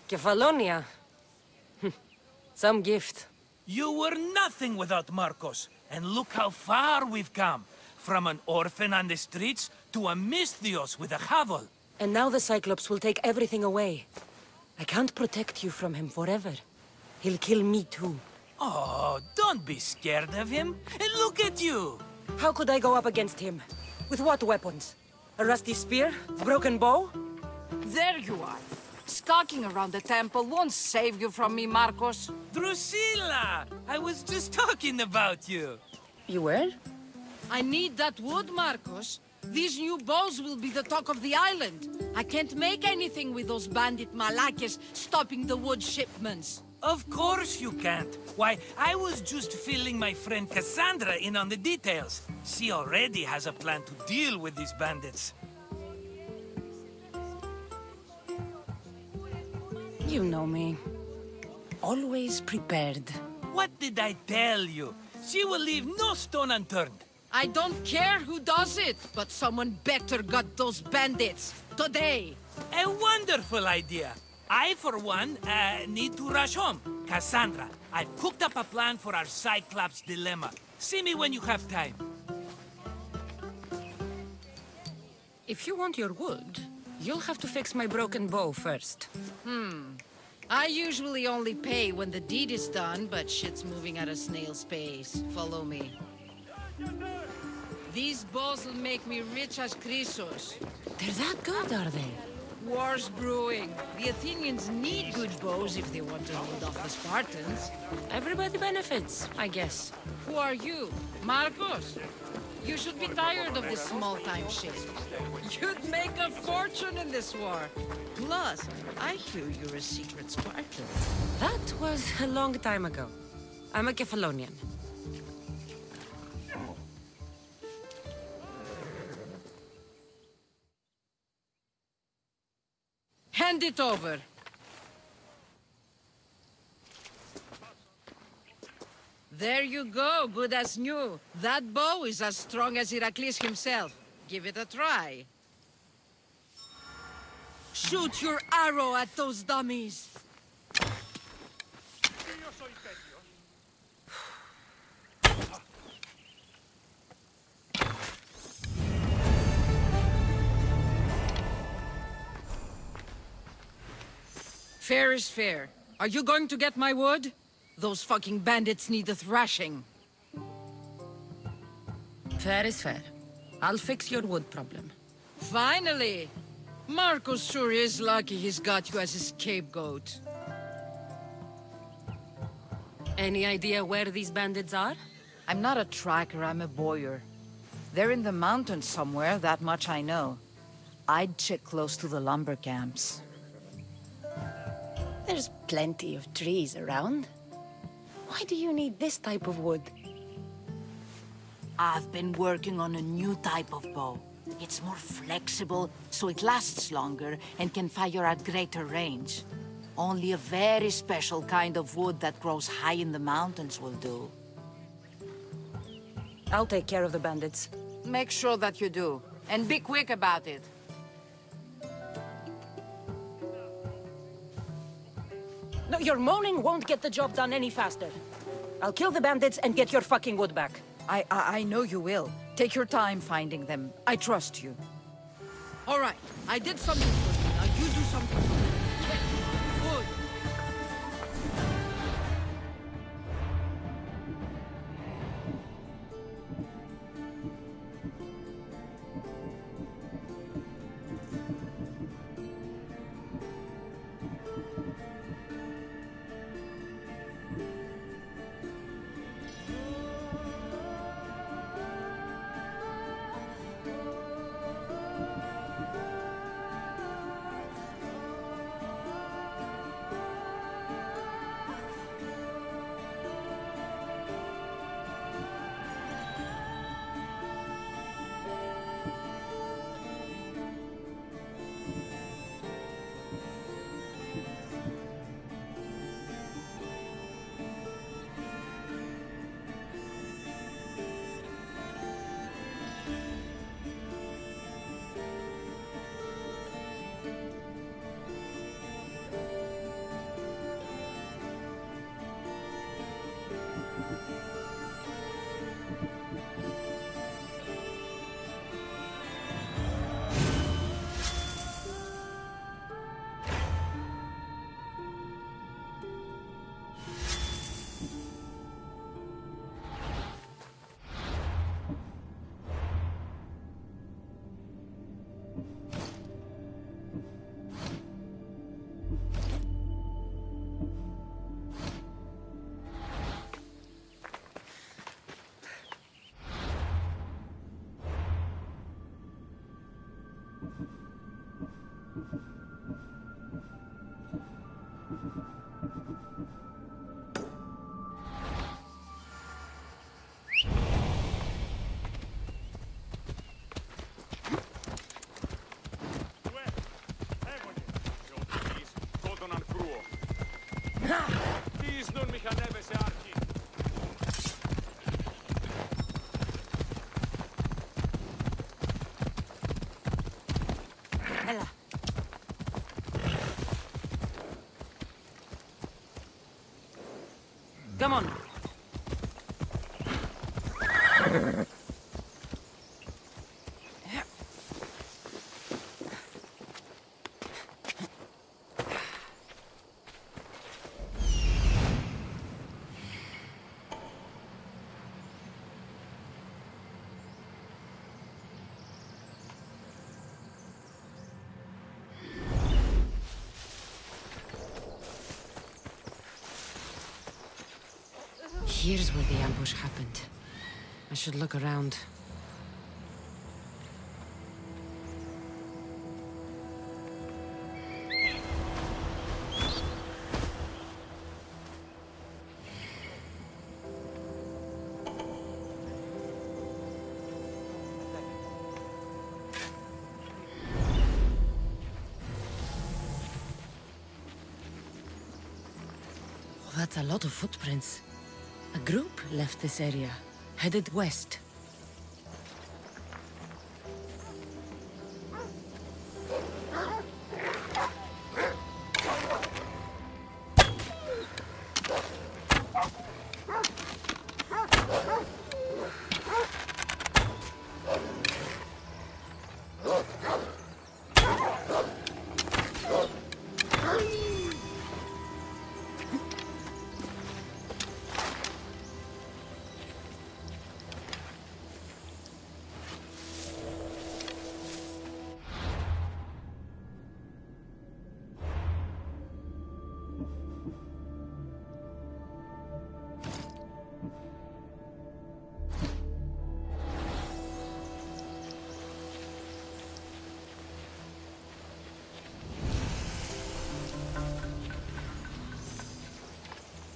Kefalonia. Some gift. You were nothing without Marcos, and look how far we've come. From an orphan on the streets to a Mistios with a hovel. And now the Cyclops will take everything away. I can't protect you from him forever. He'll kill me too. Oh, don't be scared of him. And look at you. How could I go up against him? With what weapons? A rusty spear? A broken bow? There you are. Skulking around the temple won't save you from me, Marcos. Drusilla! I was just talking about you. You were? I need that wood, Marcos. These new bows will be the talk of the island. I can't make anything with those bandit malakes stopping the wood shipments. Of course you can't. Why, I was just filling my friend Cassandra in on the details. She already has a plan to deal with these bandits. You know me. Always prepared. What did I tell you? She will leave no stone unturned. I don't care who does it, but someone better got those bandits. Today. A wonderful idea. I, for one, need to rush home. Cassandra, I've cooked up a plan for our Cyclops dilemma. See me when you have time. If you want your wood, you'll have to fix my broken bow first. I usually only pay when the deed is done, but shit's moving at a snail's pace. Follow me. These bows will make me rich as Chrysos. They're that good, are they? war's brewing. The Athenians need good bows if they want to hold off the Spartans. Everybody benefits, I guess. Who are you? Marcos? You should be tired of this small-time shit. You'd make a fortune in this war. Plus, I hear you're a secret Spartan. That was a long time ago. I'm a Kephalonian. Hand it over. There you go, good as new. That bow is as strong as Heracles himself. Give it a try. Shoot your arrow at those dummies. Fair is fair. Are you going to get my wood? Those fucking bandits need a thrashing. Fair is fair. I'll fix your wood problem. Finally! Marcos sure is lucky he's got you as his scapegoat. Any idea where these bandits are? I'm not a tracker, I'm a boyer. They're in the mountains somewhere, that much I know. I'd check close to the lumber camps. There's plenty of trees around. Why do you need this type of wood? I've been working on a new type of bow. It's more flexible, so it lasts longer and can fire at greater range. Only a very special kind of wood that grows high in the mountains will do. I'll take care of the bandits. Make sure that you do, and be quick about it. No, your moaning won't get the job done any faster. I'll kill the bandits and get your fucking wood back. I know you will. Take your time finding them. I trust you. All right, I did something for you. Now you do something for me. Good. Come on. Here's where the ambush happened. I should look around. That's a lot of footprints. A group left this area, headed west.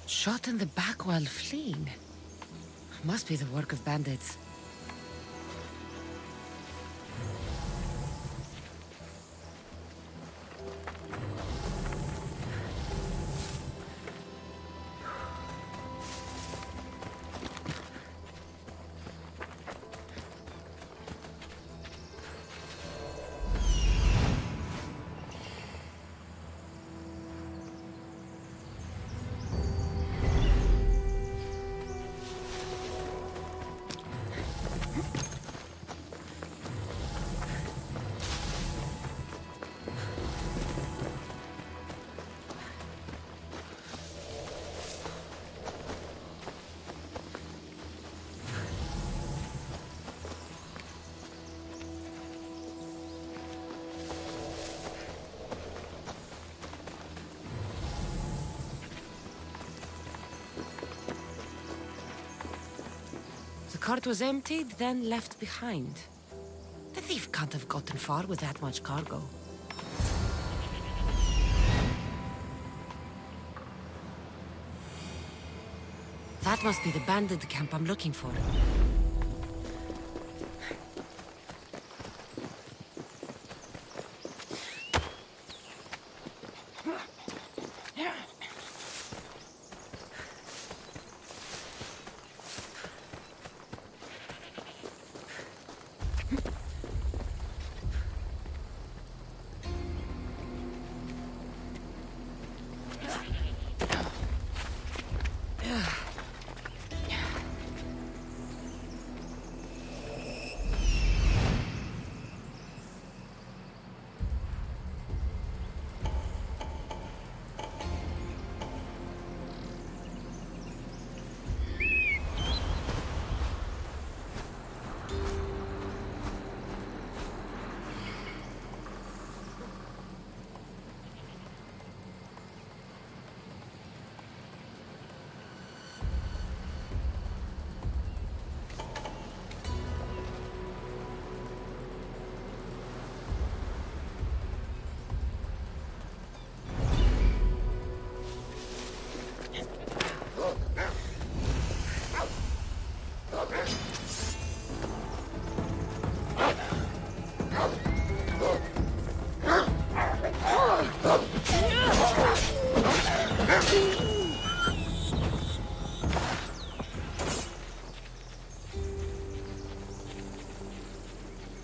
Shot in the back while fleeing. Must be the work of bandits. The cart was emptied, then left behind. The thief can't have gotten far with that much cargo. That must be the bandit camp I'm looking for.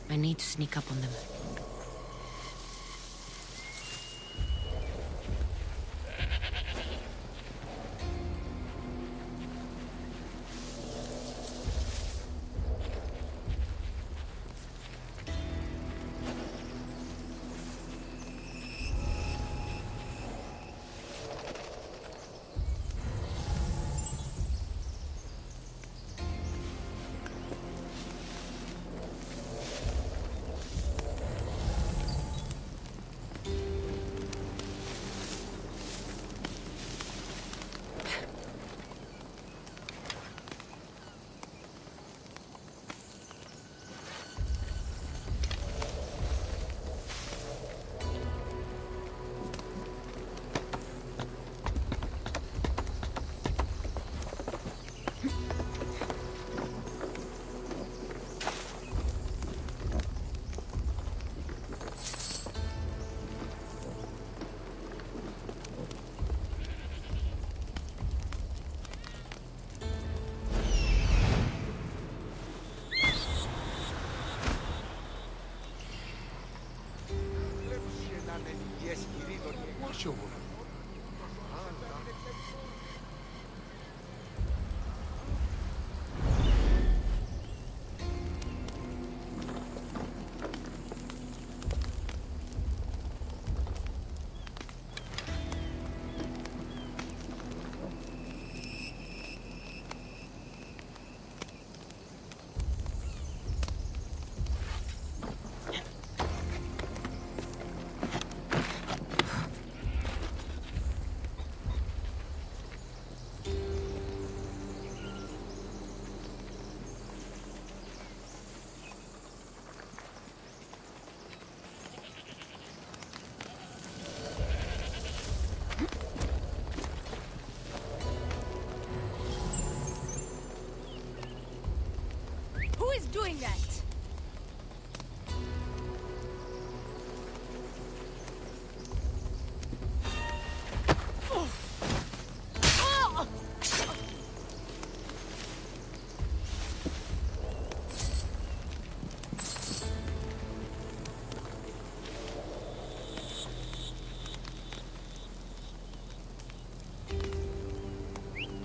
I need to sneak up on them. is doing that?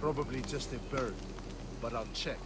Probably just a bird, but I'll check.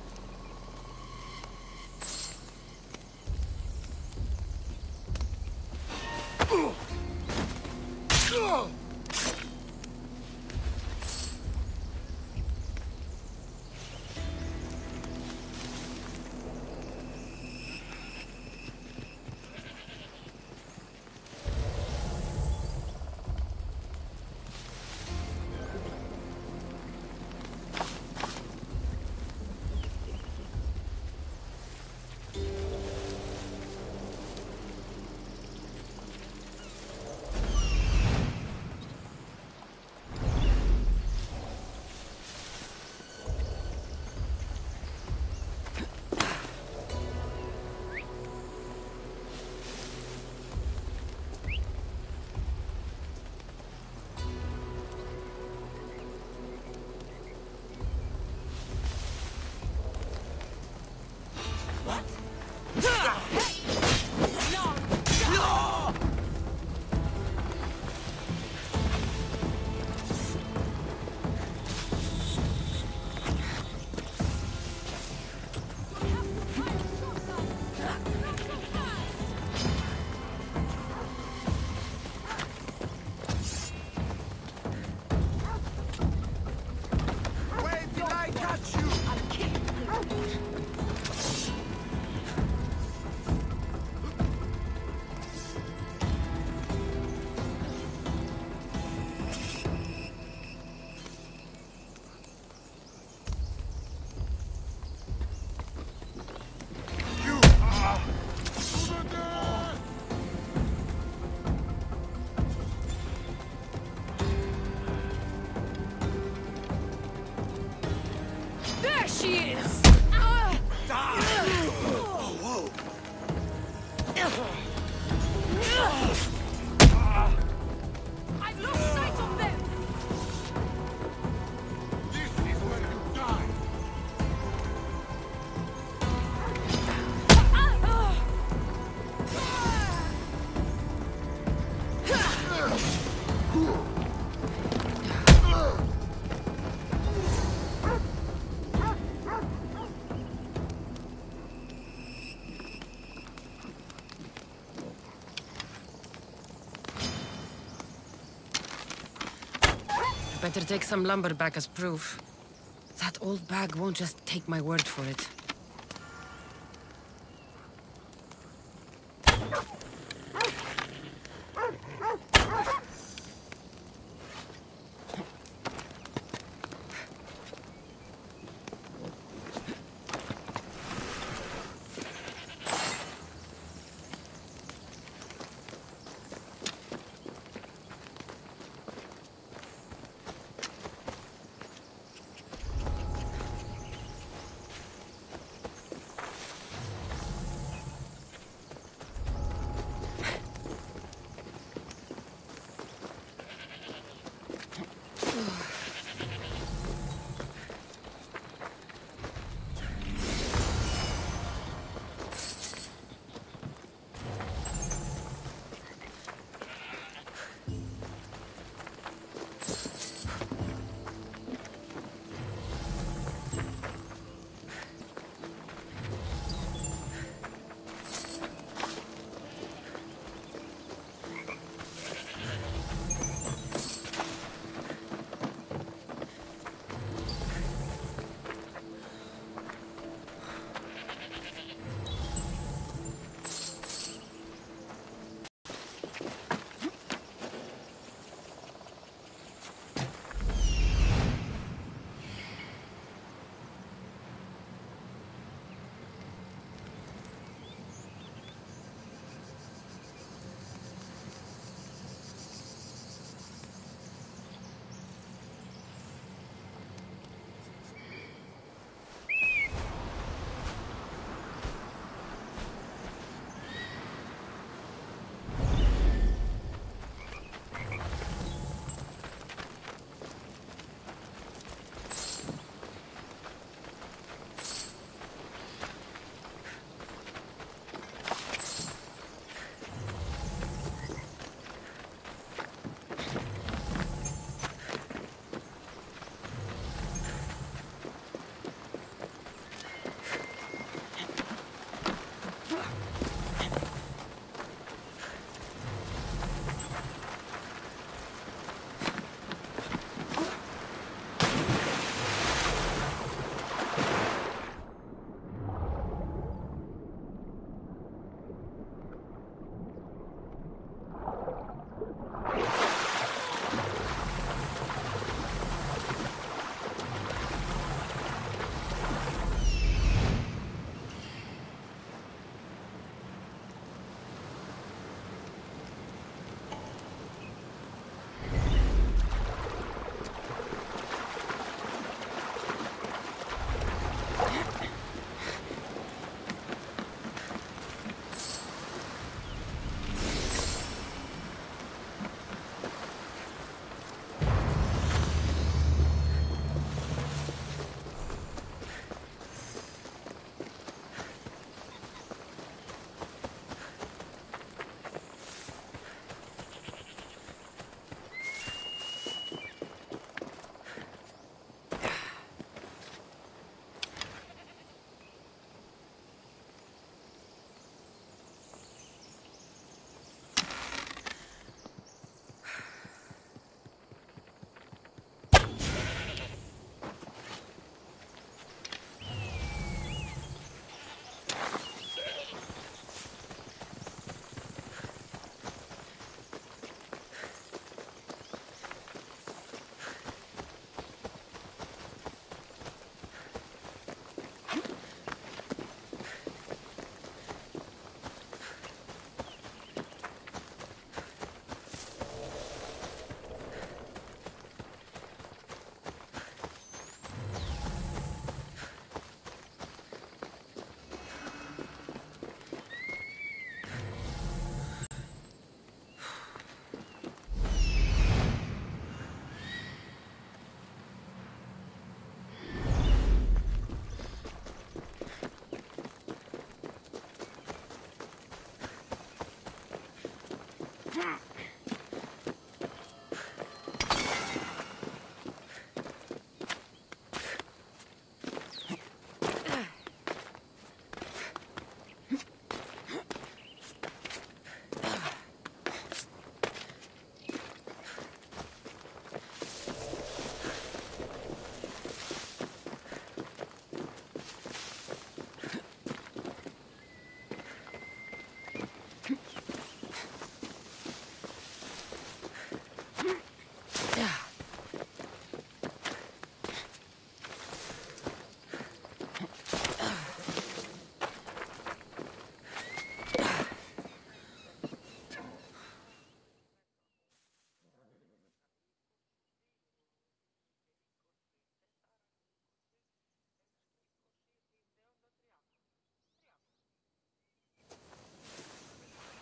Better take some lumber back as proof. That old bag won't just take my word for it.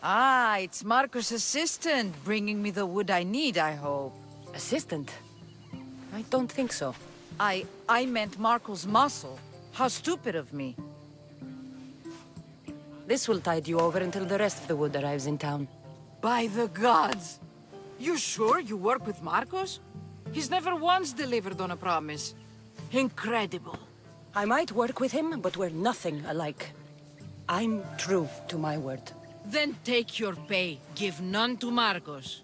Ah, it's Marco's assistant, bringing me the wood I need, I hope. Assistant? I don't think so. I meant Marco's muscle. How stupid of me. This will tide you over until the rest of the wood arrives in town. By the gods! You sure you work with Marcos? He's never once delivered on a promise. Incredible. I might work with him, but we're nothing alike. I'm true to my word. Then take your pay. Give none to Marcos.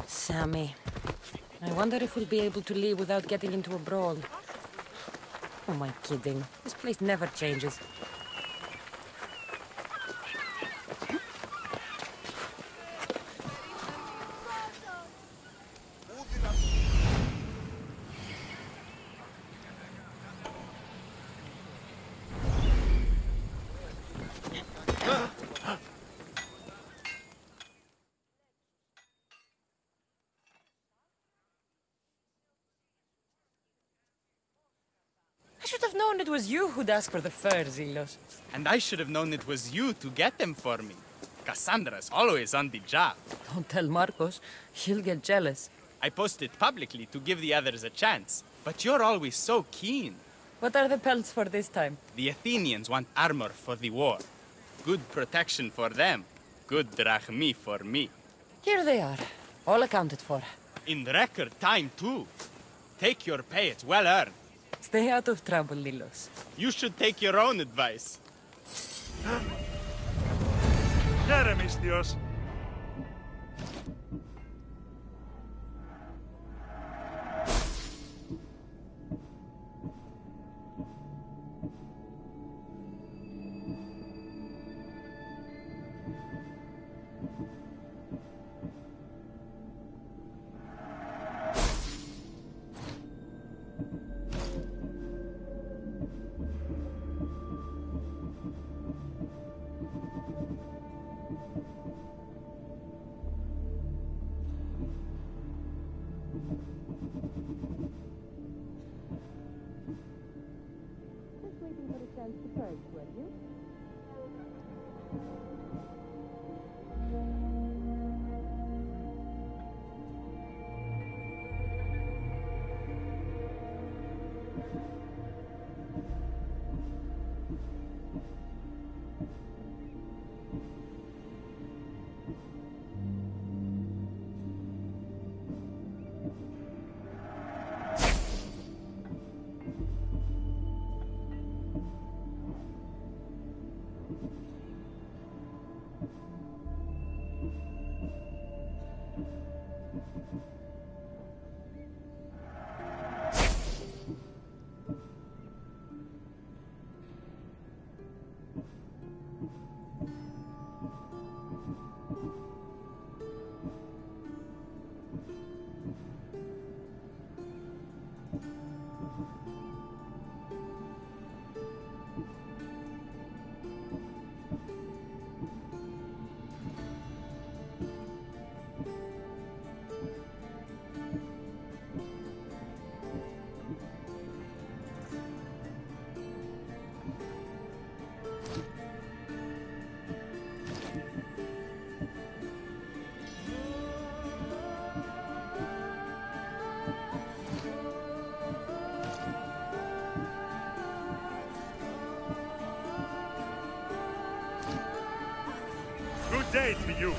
Sammy. I wonder if we'll be able to leave without getting into a brawl. Oh, am I kidding? This place never changes. I should have known it was you who'd ask for the fur, Zelos. And I should have known it was you to get them for me. Cassandra's always on the job. Don't tell Marcos. He'll get jealous. I posted publicly to give the others a chance, but you're always so keen. What are the pelts for this time? The Athenians want armor for the war. Good protection for them. Good drachmi for me. Here they are. All accounted for. In record time, too. Take your pay, it's well earned. Stay out of trouble, Lilos. You should take your own advice. Jeremistios. Good day to you.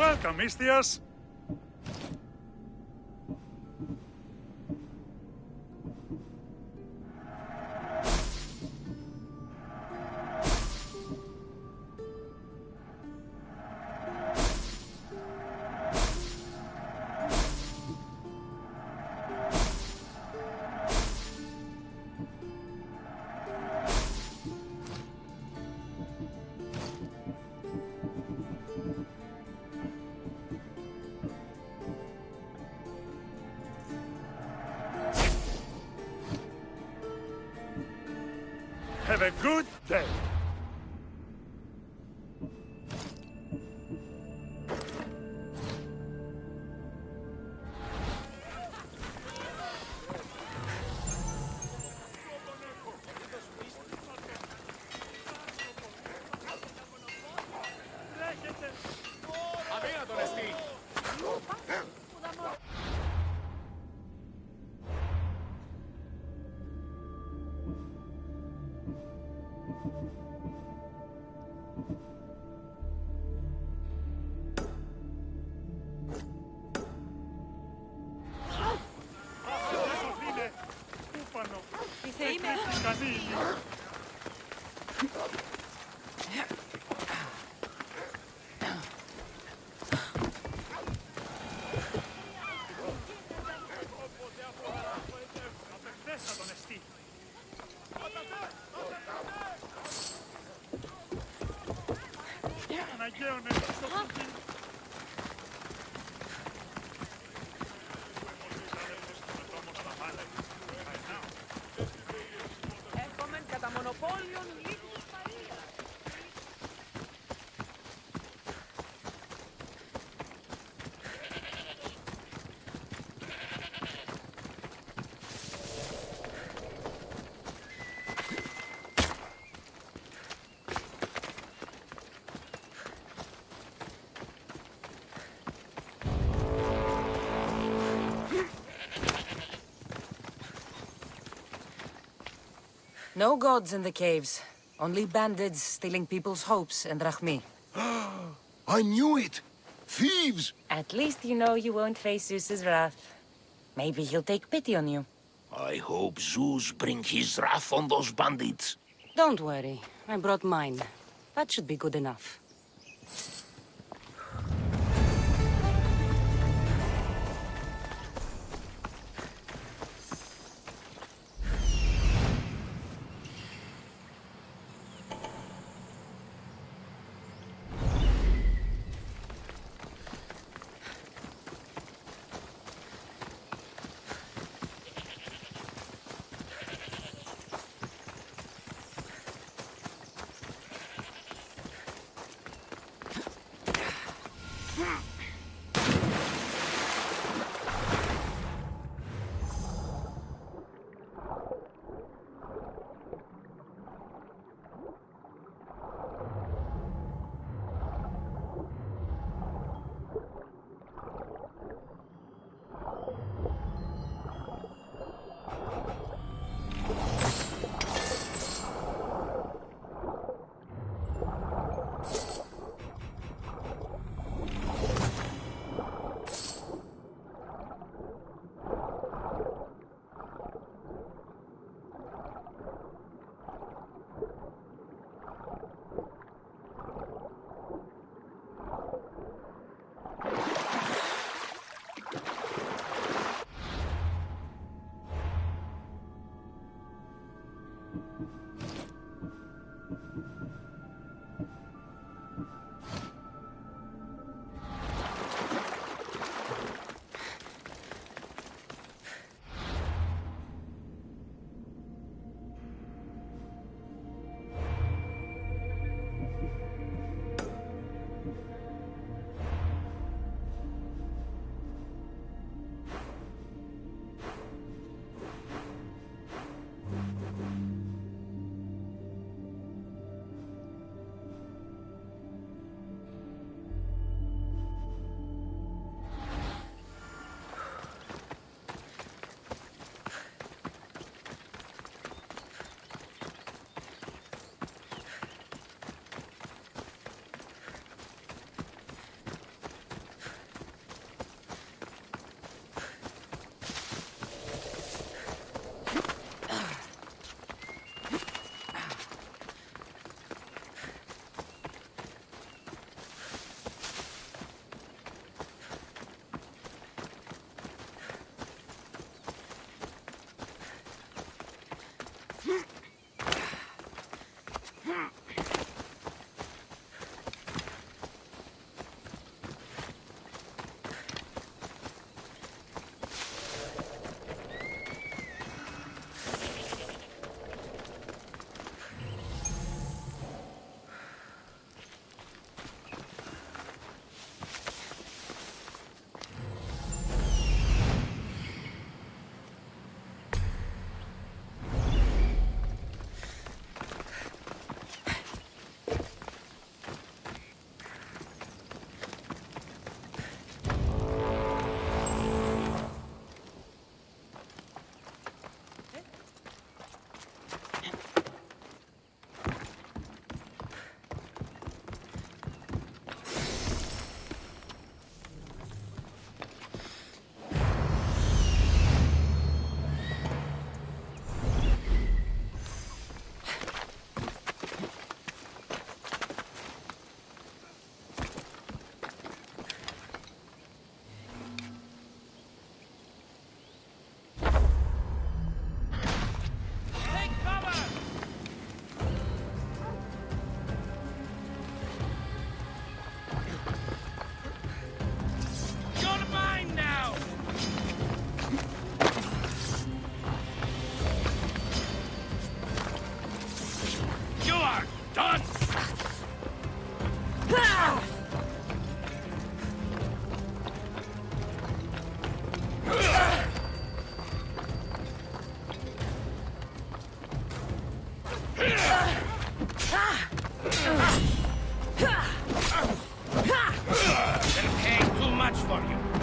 Welcome, Mistias. Have a good day. No gods in the caves. Only bandits stealing people's hopes and drachmi. I knew it! Thieves! At least you know you won't face Zeus's wrath. Maybe he'll take pity on you. I hope Zeus bring his wrath on those bandits. Don't worry. I brought mine. That should be good enough.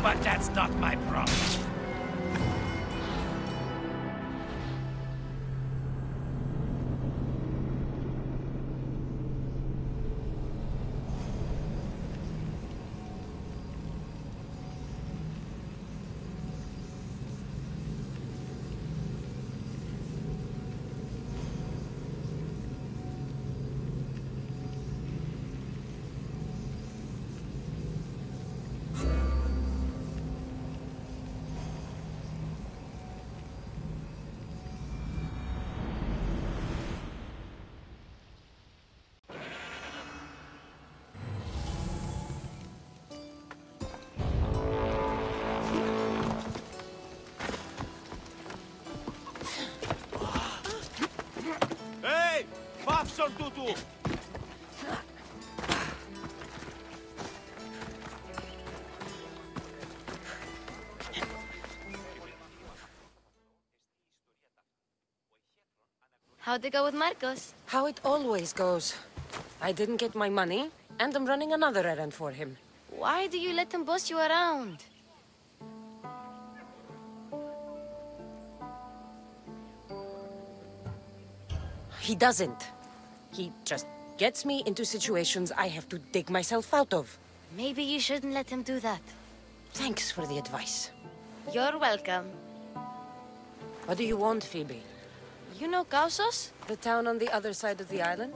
But that's not my problem. How'd it go with Marcos? How it always goes. I didn't get my money, and I'm running another errand for him. Why do you let him boss you around? He doesn't. He just gets me into situations I have to dig myself out of. Maybe you shouldn't let him do that. Thanks for the advice. You're welcome. What do you want, Phoebe? You know Kausos? The town on the other side of the island?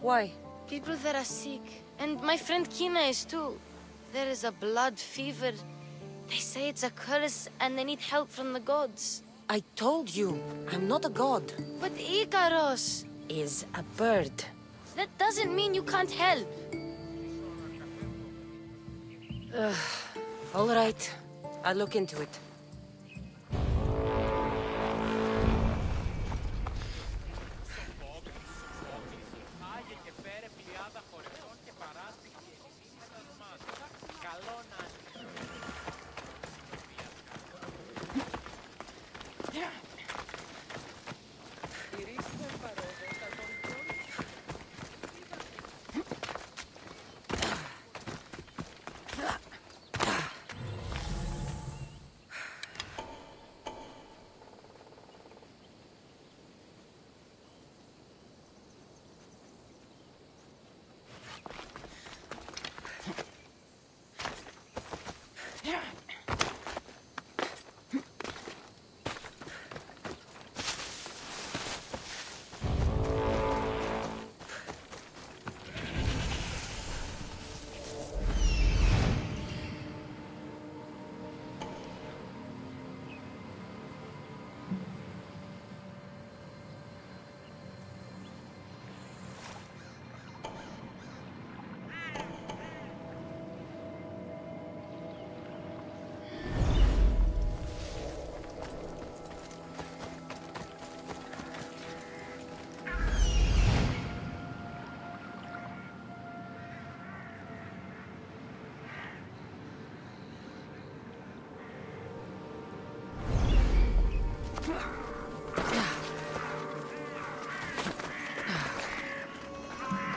Why? People there are sick. And my friend Kina is too. There is a blood fever. They say it's a curse and they need help from the gods. I told you, I'm not a god. But Ikaros is a bird. That doesn't mean you can't help. All right. I'll look into it.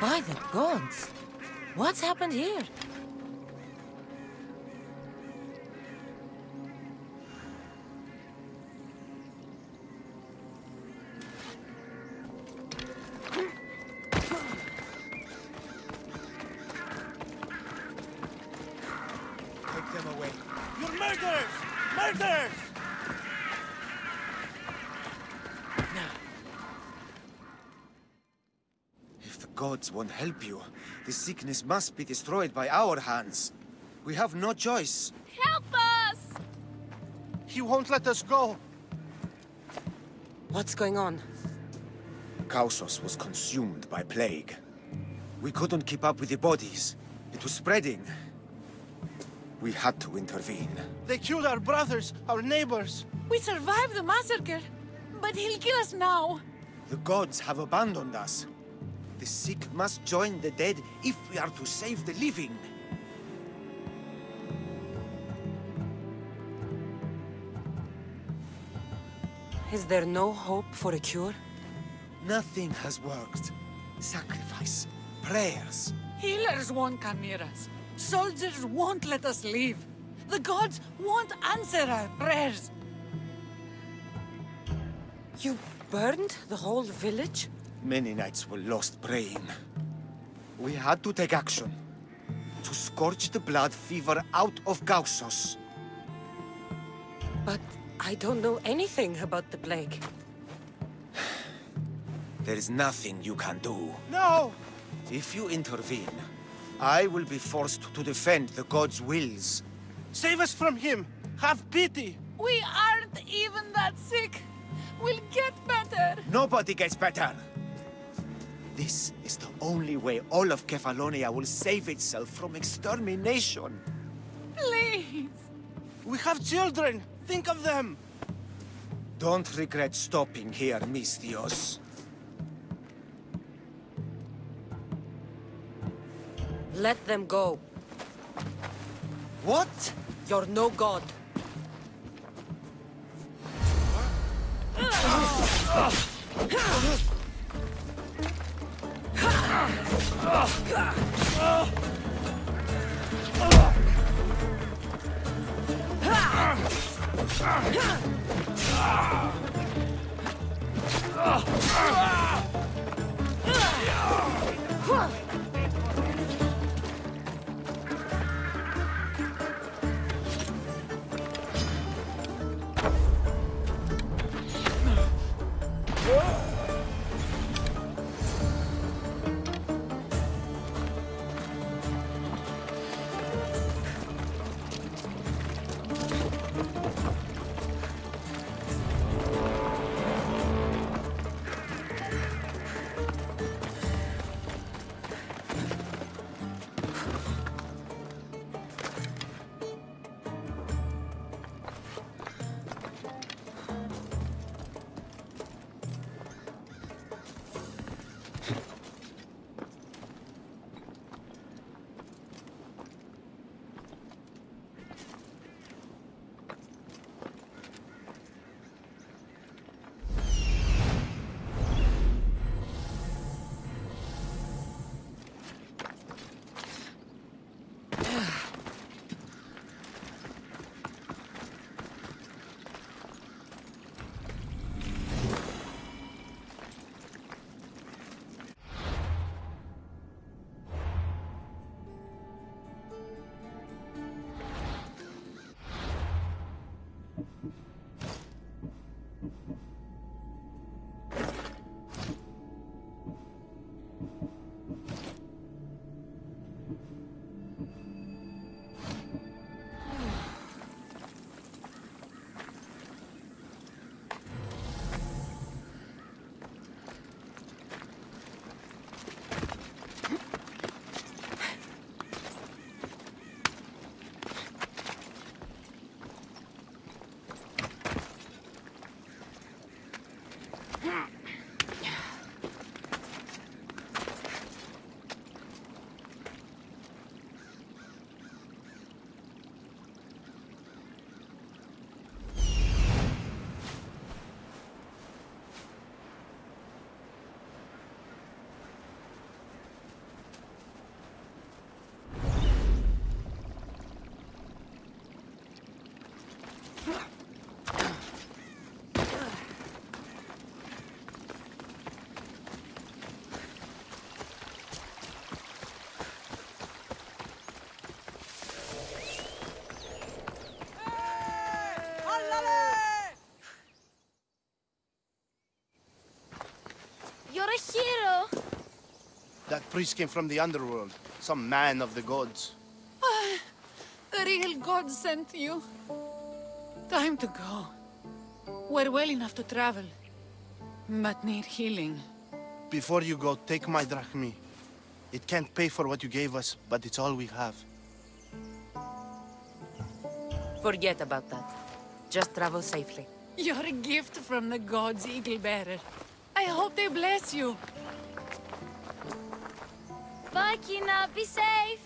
By the gods! What's happened here? Take them away. You're murderers! Murderers! Gods won't help you. The sickness must be destroyed by our hands. We have no choice. Help us! He won't let us go. What's going on? Kausos was consumed by plague. We couldn't keep up with the bodies. It was spreading. We had to intervene. They killed our brothers, our neighbors. We survived the massacre, but he'll kill us now. The gods have abandoned us. The sick must join the dead if we are to save the living. Is there no hope for a cure? Nothing has worked. Sacrifice, prayers. Healers won't come near us. Soldiers won't let us leave. The gods won't answer our prayers. You burned the whole village? Many nights were lost praying. We had to take action. To scorch the blood fever out of Gaussos. But I don't know anything about the plague. There is nothing you can do. No! If you intervene, I will be forced to defend the gods' wills. Save us from him! Have pity! We aren't even that sick. We'll get better. Nobody gets better! This is the only way all of Kefalonia will save itself from extermination. Please! We have children! Think of them! Don't regret stopping here, Mistios. Let them go. What? You're no god. You're a hero! That priest came from the underworld. Some man of the gods. The real God sent you. Time to go. We're well enough to travel, but need healing. Before you go, take my drachmi. It can't pay for what you gave us, but it's all we have. Forget about that. Just travel safely. You're a gift from the gods, Eagle Bearer. I hope they bless you. Bye, Kina. Be safe.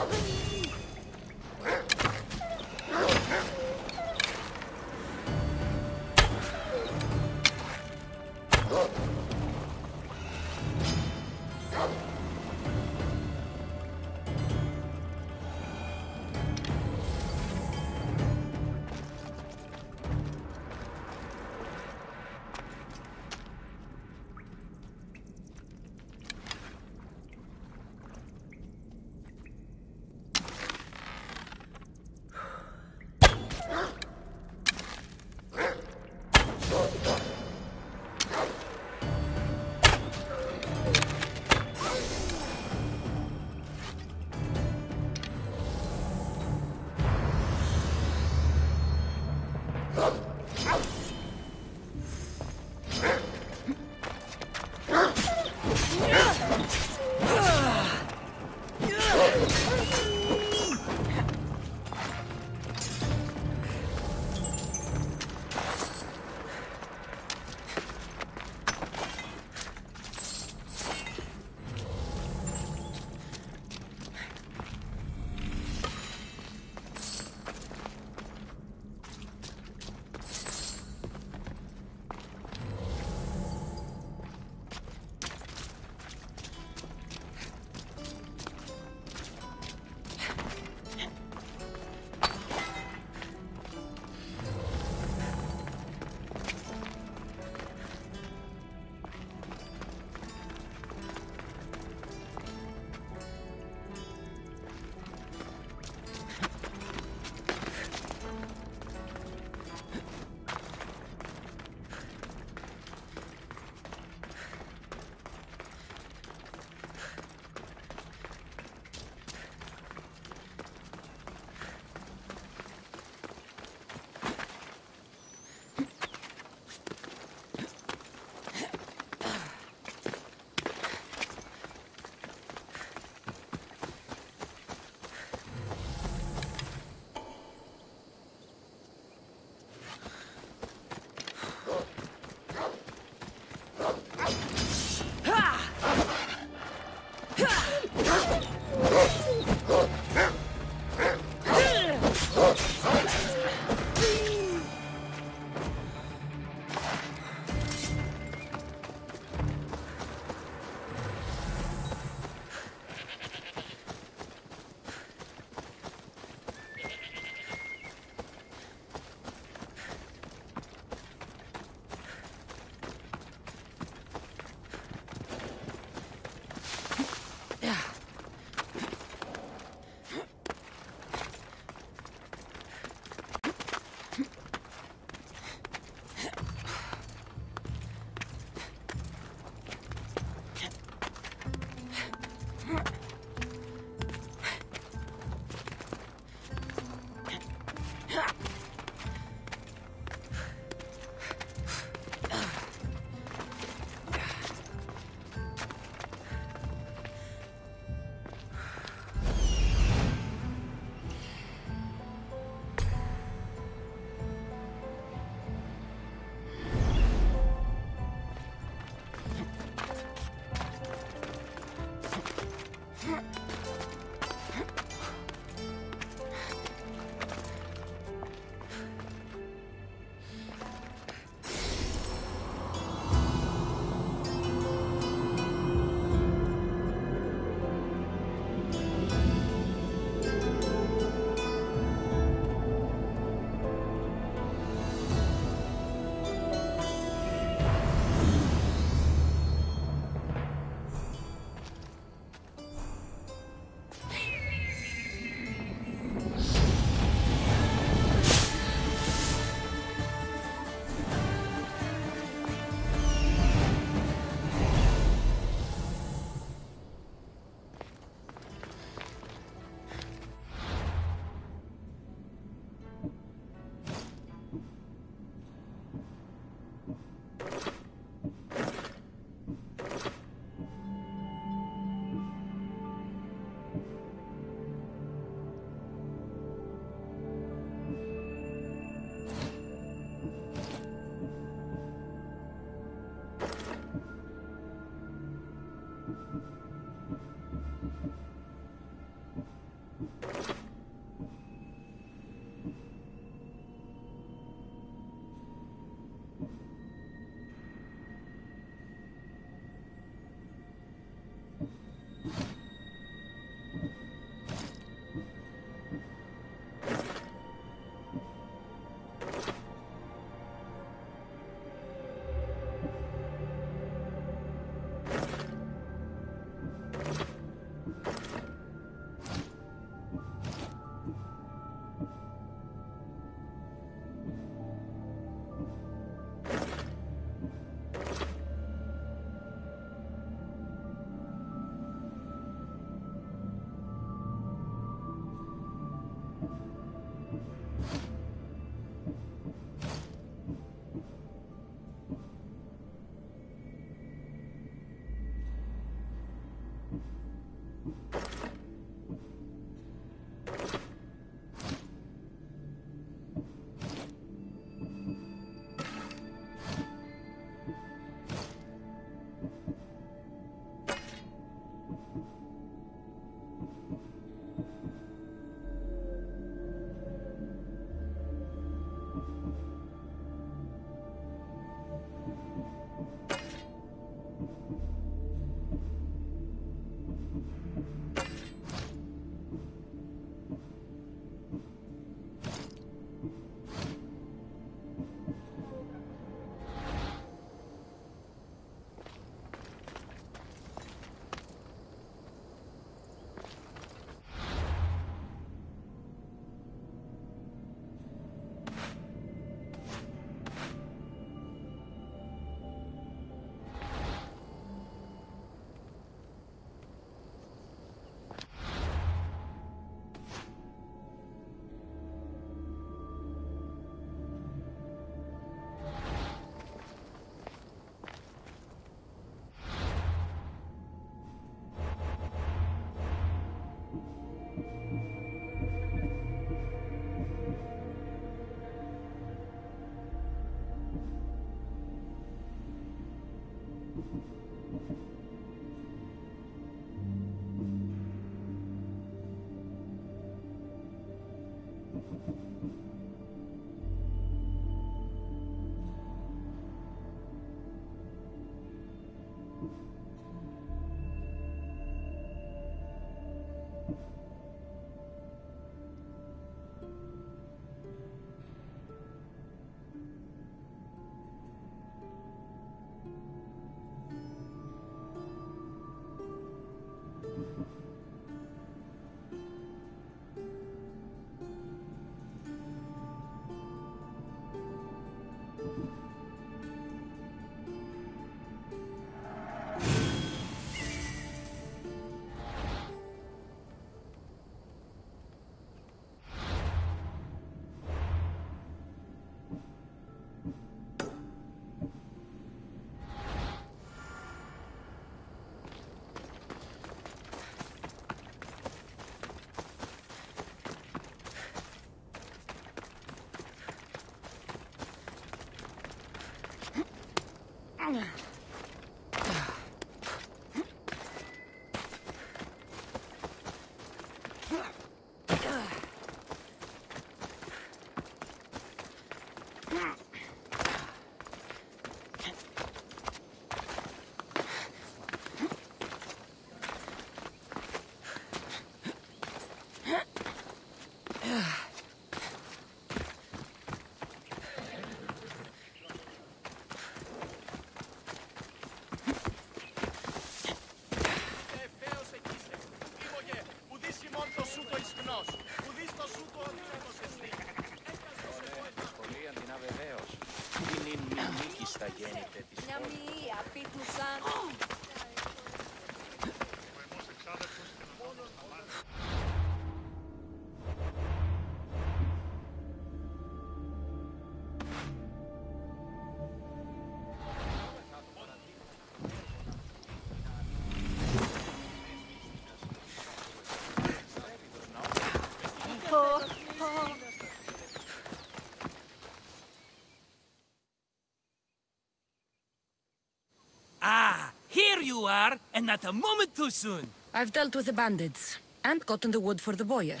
Ah, here you are, and not a moment too soon. I've dealt with the bandits, and gotten the wood for the boiler.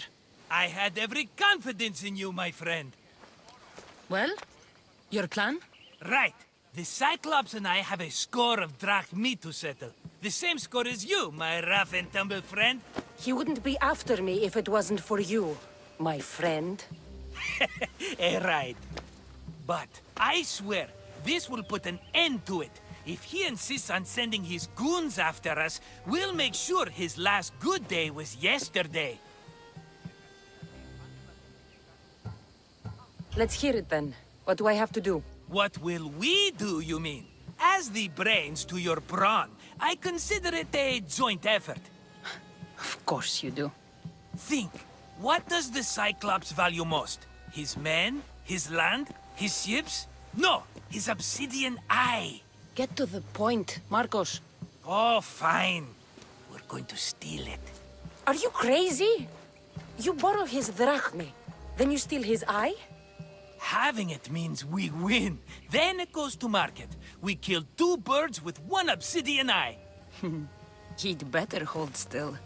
I had every confidence in you, my friend. Well, your plan? Right. The Cyclops and I have a score of drachmi to settle. The same score as you, my rough and tumble friend. He wouldn't be after me if it wasn't for you, my friend. Right. But I swear, this will put an end to it. If he insists on sending his goons after us, we'll make sure his last good day was yesterday. Let's hear it then. What do I have to do? What will we do, you mean? As the brains to your brawn, I consider it a joint effort. Of course you do. Think, what does the Cyclops value most? His men? His land? His ships? No, his obsidian eye. Get to the point, Marcos. Oh, fine. We're going to steal it. Are you crazy? You borrow his drachmi, then you steal his eye? Having it means we win. Then it goes to market. We kill 2 birds with 1 obsidian eye. He'd better hold still,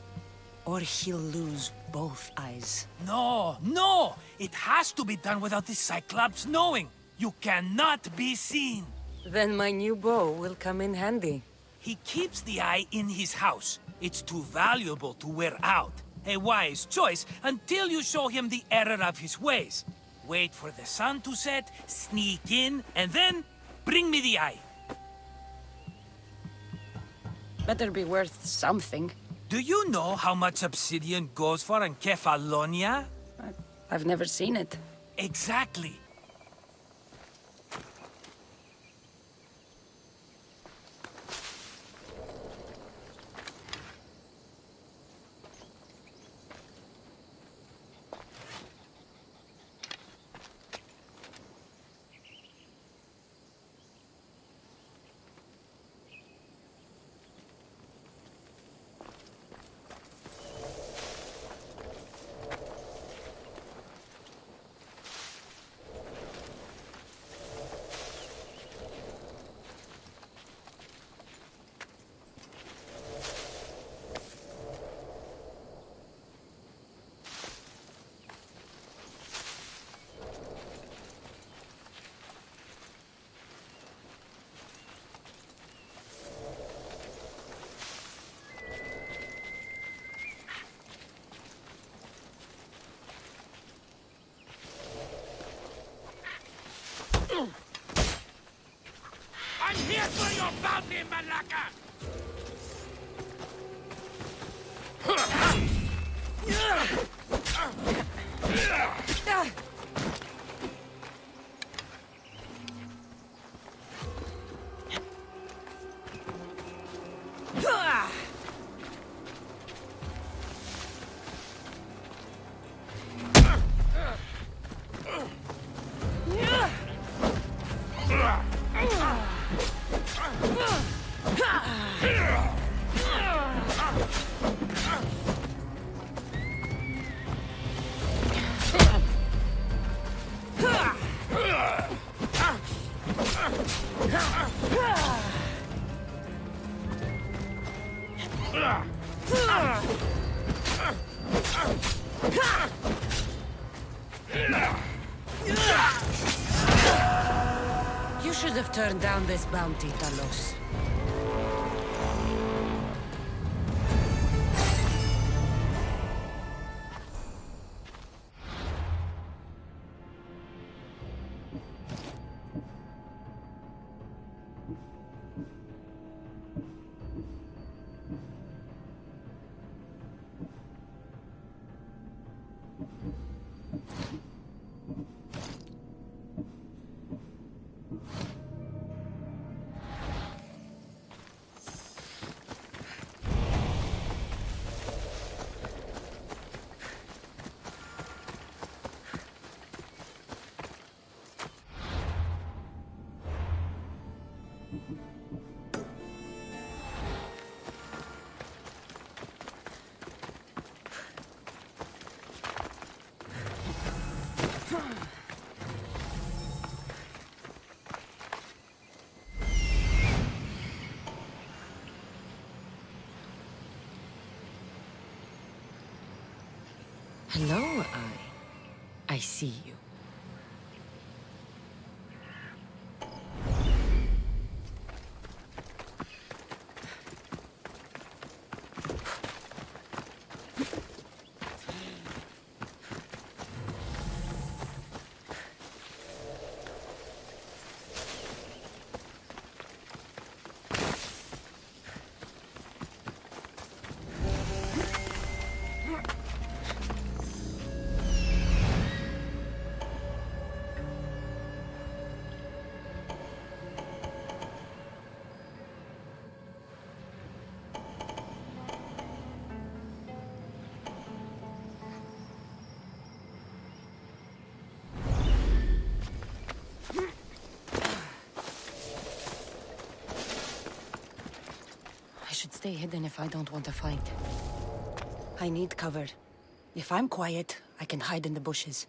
or he'll lose both eyes. No, no! It has to be done without the Cyclops knowing. You cannot be seen. Then my new bow will come in handy. He keeps the eye in his house. It's too valuable to wear out. A wise choice until you show him the error of his ways. Wait for the sun to set, sneak in, and then bring me the eye. Better be worth something. Do you know how much obsidian goes for in Kefalonia? I've never seen it. Exactly. I'm here for your bounty, Malaka! You should have turned down this bounty, Talos. Hello, I see you. Stay hidden if I don't want to fight. I need cover. If I'm quiet, I can hide in the bushes.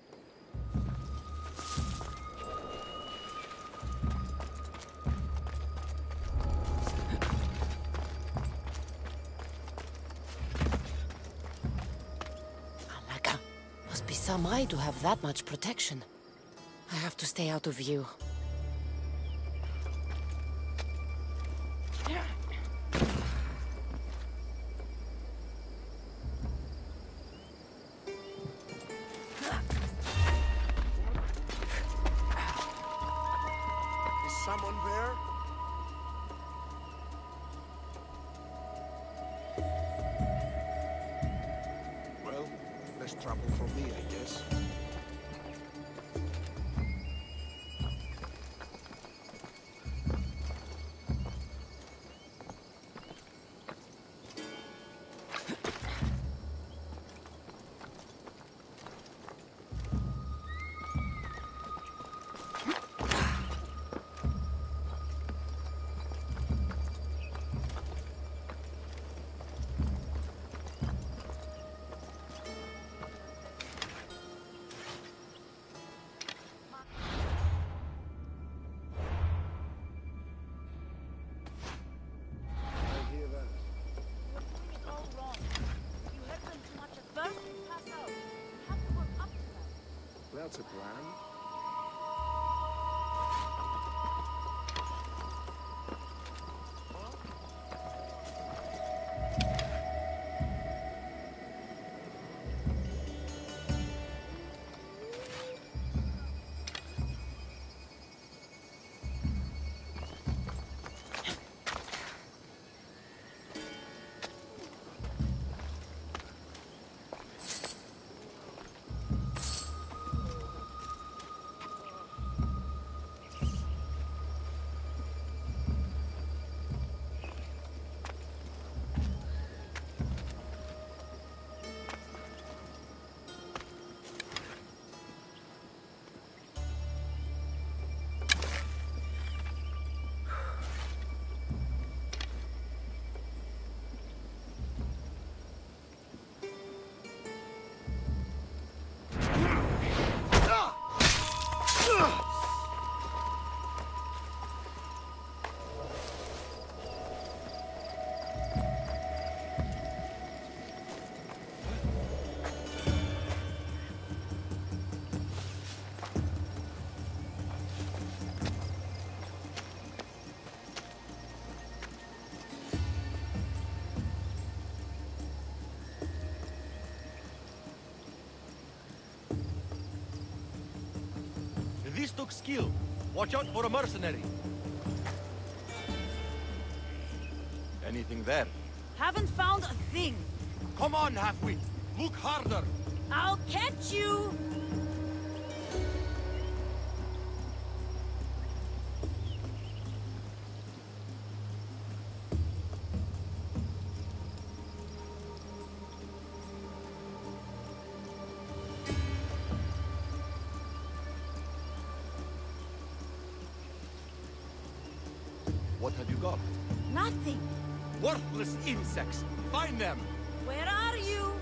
Alaka, must be some eye to have that much protection. I have to stay out of view. Someone there? Well, less trouble for me, I guess. That's a plan. This took skill. Watch out for a mercenary. Anything there? Haven't found a thing. Come on, halfwit. Look harder. I'll catch you. What have you got? Nothing. Worthless insects. Find them. Where are you?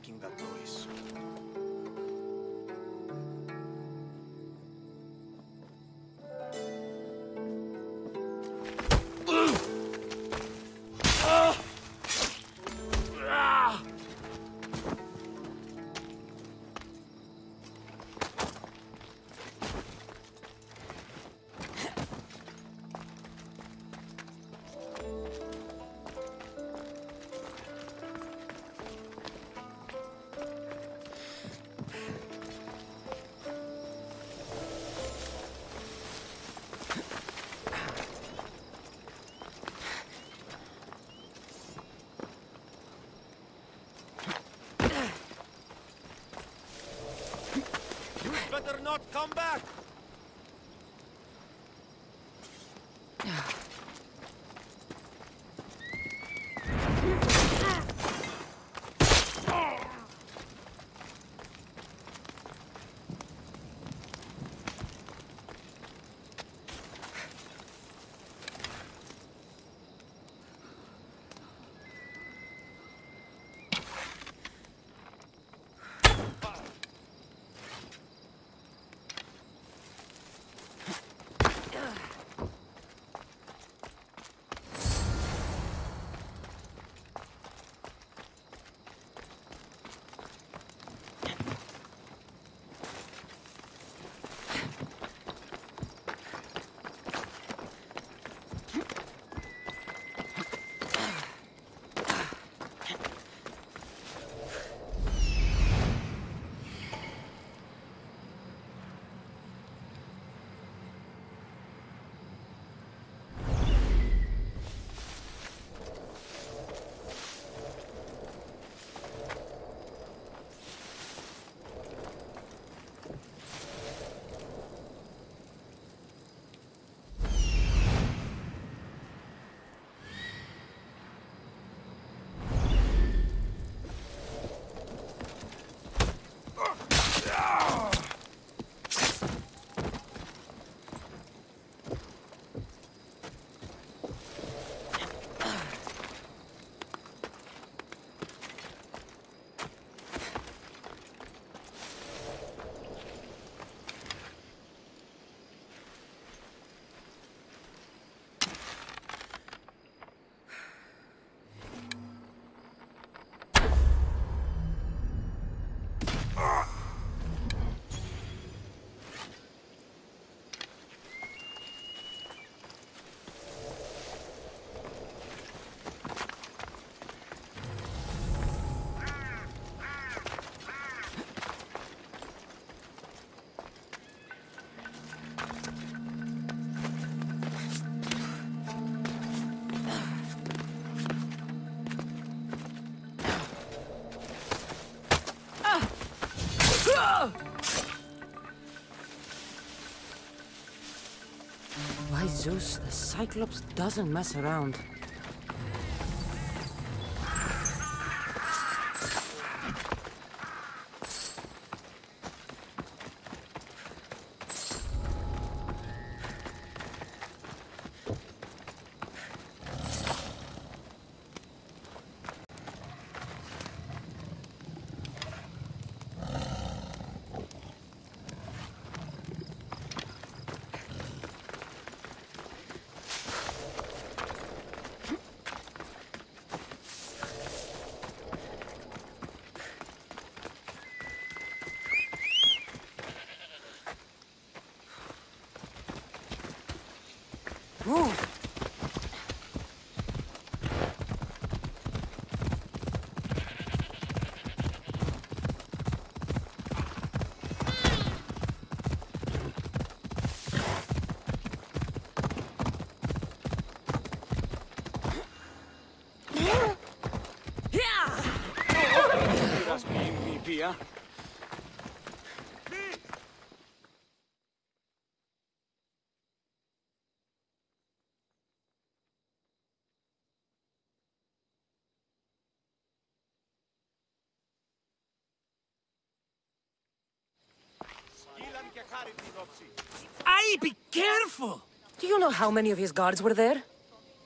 making that noise. Better not come back! Why, Zeus, the Cyclops doesn't mess around. Move! Must be MVP, huh? Aye, be careful! Do you know how many of his guards were there?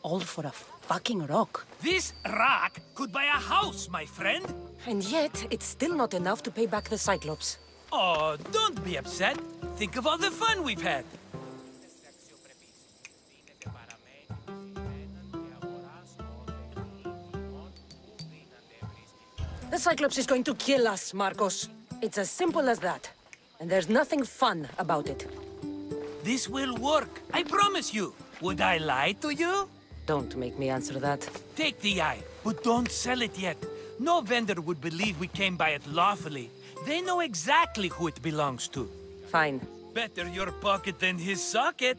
All for a fucking rock. This rock could buy a house, my friend. And yet, it's still not enough to pay back the Cyclops. Oh, don't be upset. Think of all the fun we've had. The Cyclops is going to kill us, Marcos. It's as simple as that. And there's nothing fun about it. This will work, I promise you. Would I lie to you? Don't make me answer that. Take the eye, but don't sell it yet. No vendor would believe we came by it lawfully. They know exactly who it belongs to. Fine. Better your pocket than his socket.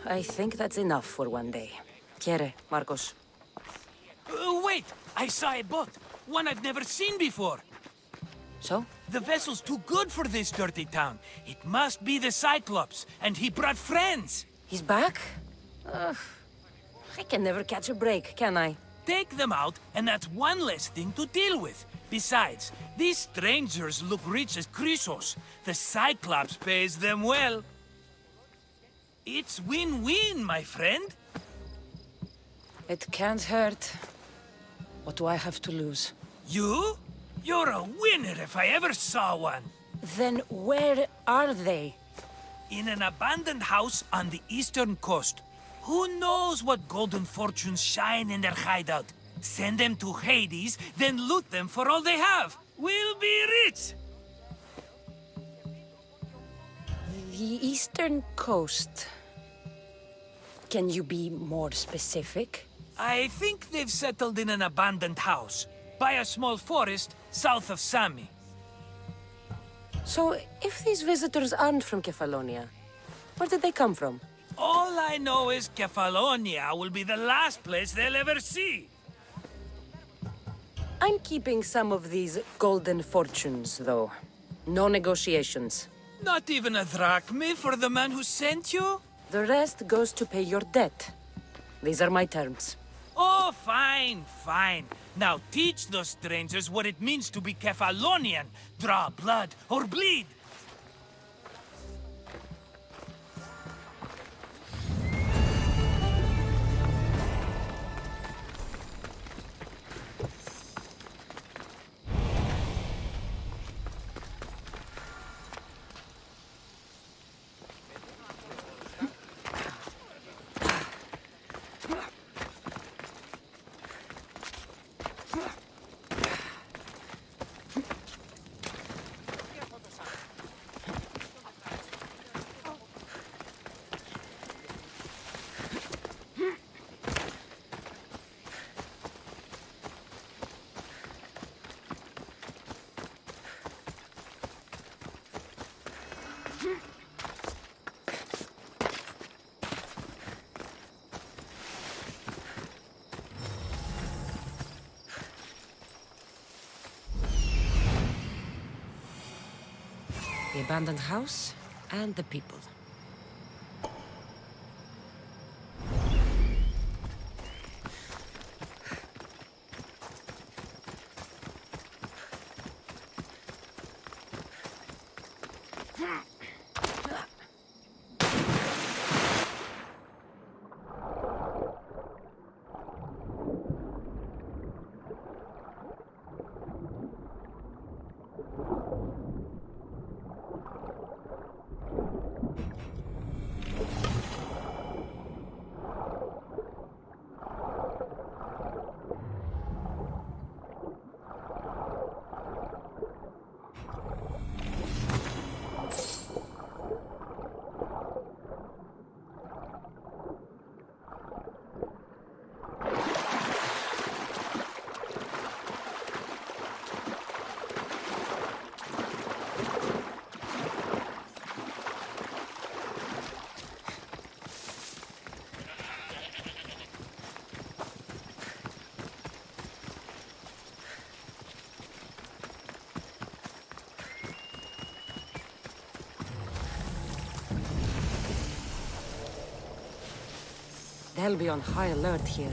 I think that's enough for one day. Quiere, Marcos? Wait! I saw a boat. One I've never seen before. So? The vessel's too good for this dirty town. It must be the Cyclops, and he brought friends. He's back? I can never catch a break, can I? Take them out, and that's one less thing to deal with. Besides, these strangers look rich as Chrysos. The Cyclops pays them well. It's win-win, my friend. It can't hurt. What do I have to lose? You? You're a winner if I ever saw one. Then where are they? In an abandoned house on the eastern coast. Who knows what golden fortunes shine in their hideout? Send them to Hades, then loot them for all they have. We'll be rich! The eastern coast. Can you be more specific? I think they've settled in an abandoned house, by a small forest south of Sami. So, if these visitors aren't from Kefalonia, where did they come from? All I know is Kefalonia will be the last place they'll ever see. I'm keeping some of these golden fortunes, though. No negotiations. Not even a drachme for the man who sent you? The rest goes to pay your debt. These are my terms. Oh, fine, fine. Now teach those strangers what it means to be Kefalonian. Draw blood or bleed. The abandoned house and the people. They'll be on high alert here.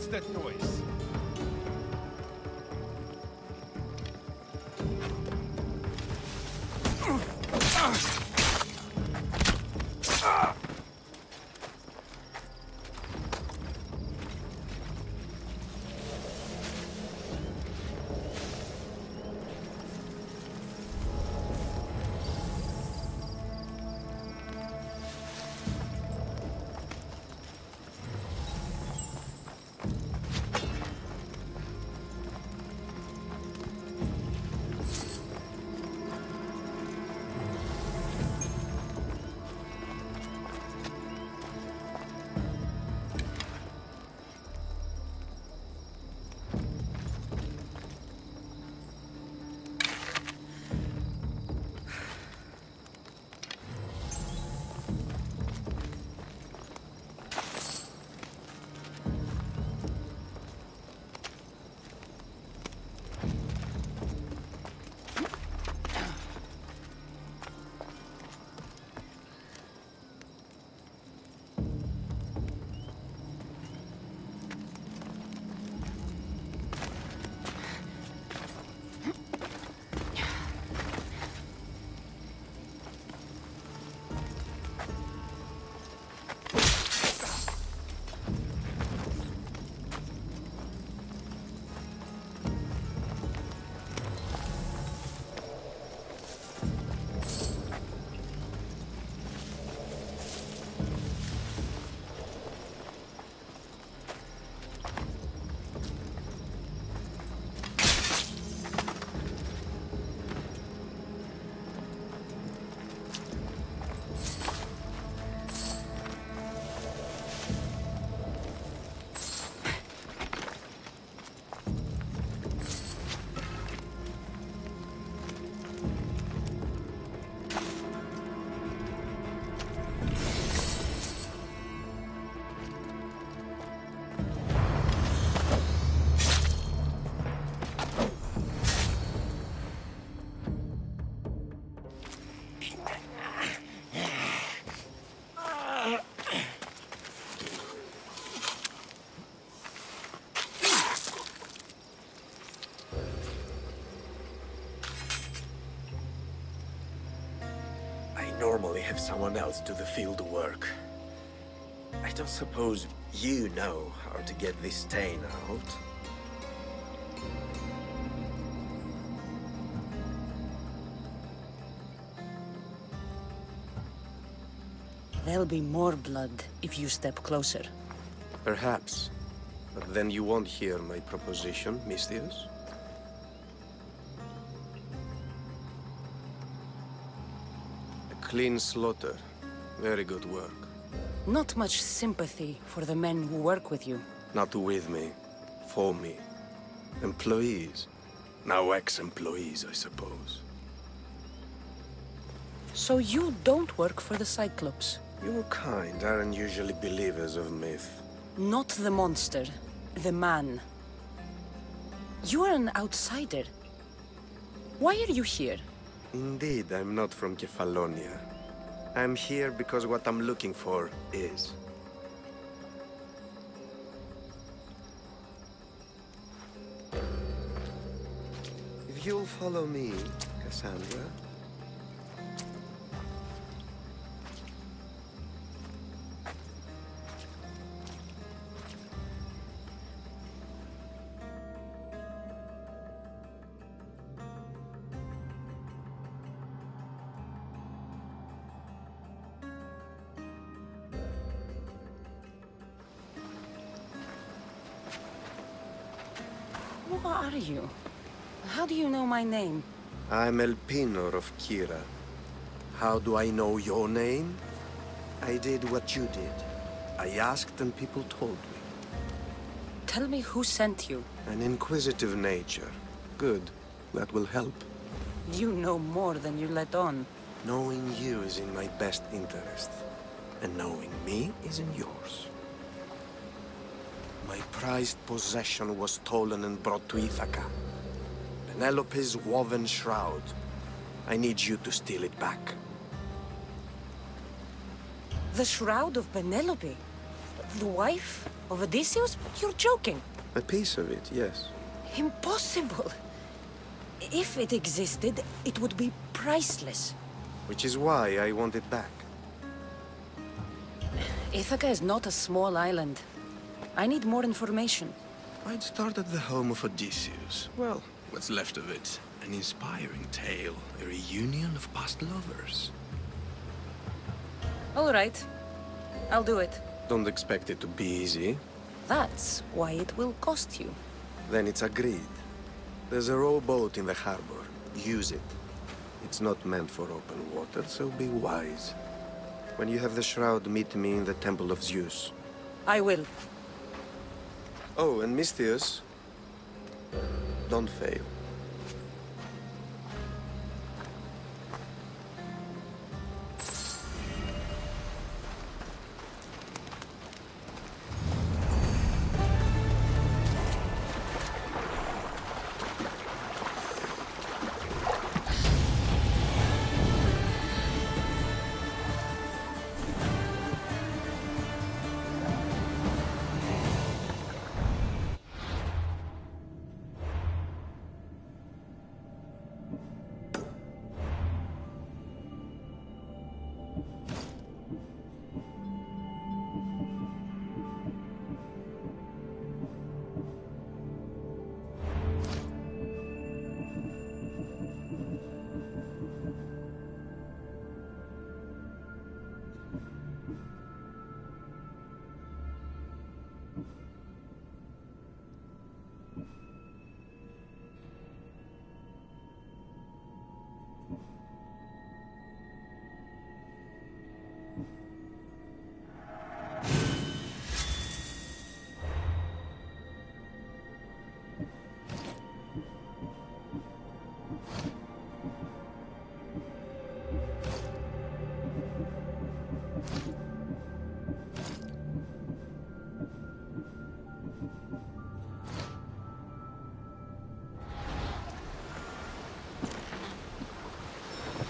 What's that noise? Normally have someone else do the field work. I don't suppose you know how to get this stain out. There'll be more blood if you step closer. Perhaps. But then you won't hear my proposition, Mistius. Clean slaughter. Very good work. Not much sympathy for the men who work with you. Not with me. For me. Employees. Now ex-employees, I suppose. So you don't work for the Cyclops? Your kind aren't usually believers of myth. Not the monster. The man. You are an outsider. Why are you here? Indeed, I'm not from Kefalonia. I'm here because what I'm looking for is. If you'll follow me, Cassandra. Who are you? How do you know my name? I'm Elpinor of Kira. How do I know your name? I did what you did. I asked and people told me. Tell me who sent you. An inquisitive nature. Good. That will help. You know more than you let on. Knowing you is in my best interest. And knowing me is in yours. My prized possession was stolen and brought to Ithaca. Penelope's woven shroud. I need you to steal it back. The shroud of Penelope? The wife of Odysseus? You're joking. A piece of it, yes. Impossible. If it existed, it would be priceless. Which is why I want it back. Ithaca is not a small island. I need more information. I'd start at the home of Odysseus. Well, what's left of it. An inspiring tale, a reunion of past lovers. All right. I'll do it. Don't expect it to be easy. That's why it will cost you. Then it's agreed. There's a rowboat in the harbor. Use it. It's not meant for open water, so be wise. When you have the shroud, meet me in the Temple of Zeus. I will. Oh, and Misthios, don't fail.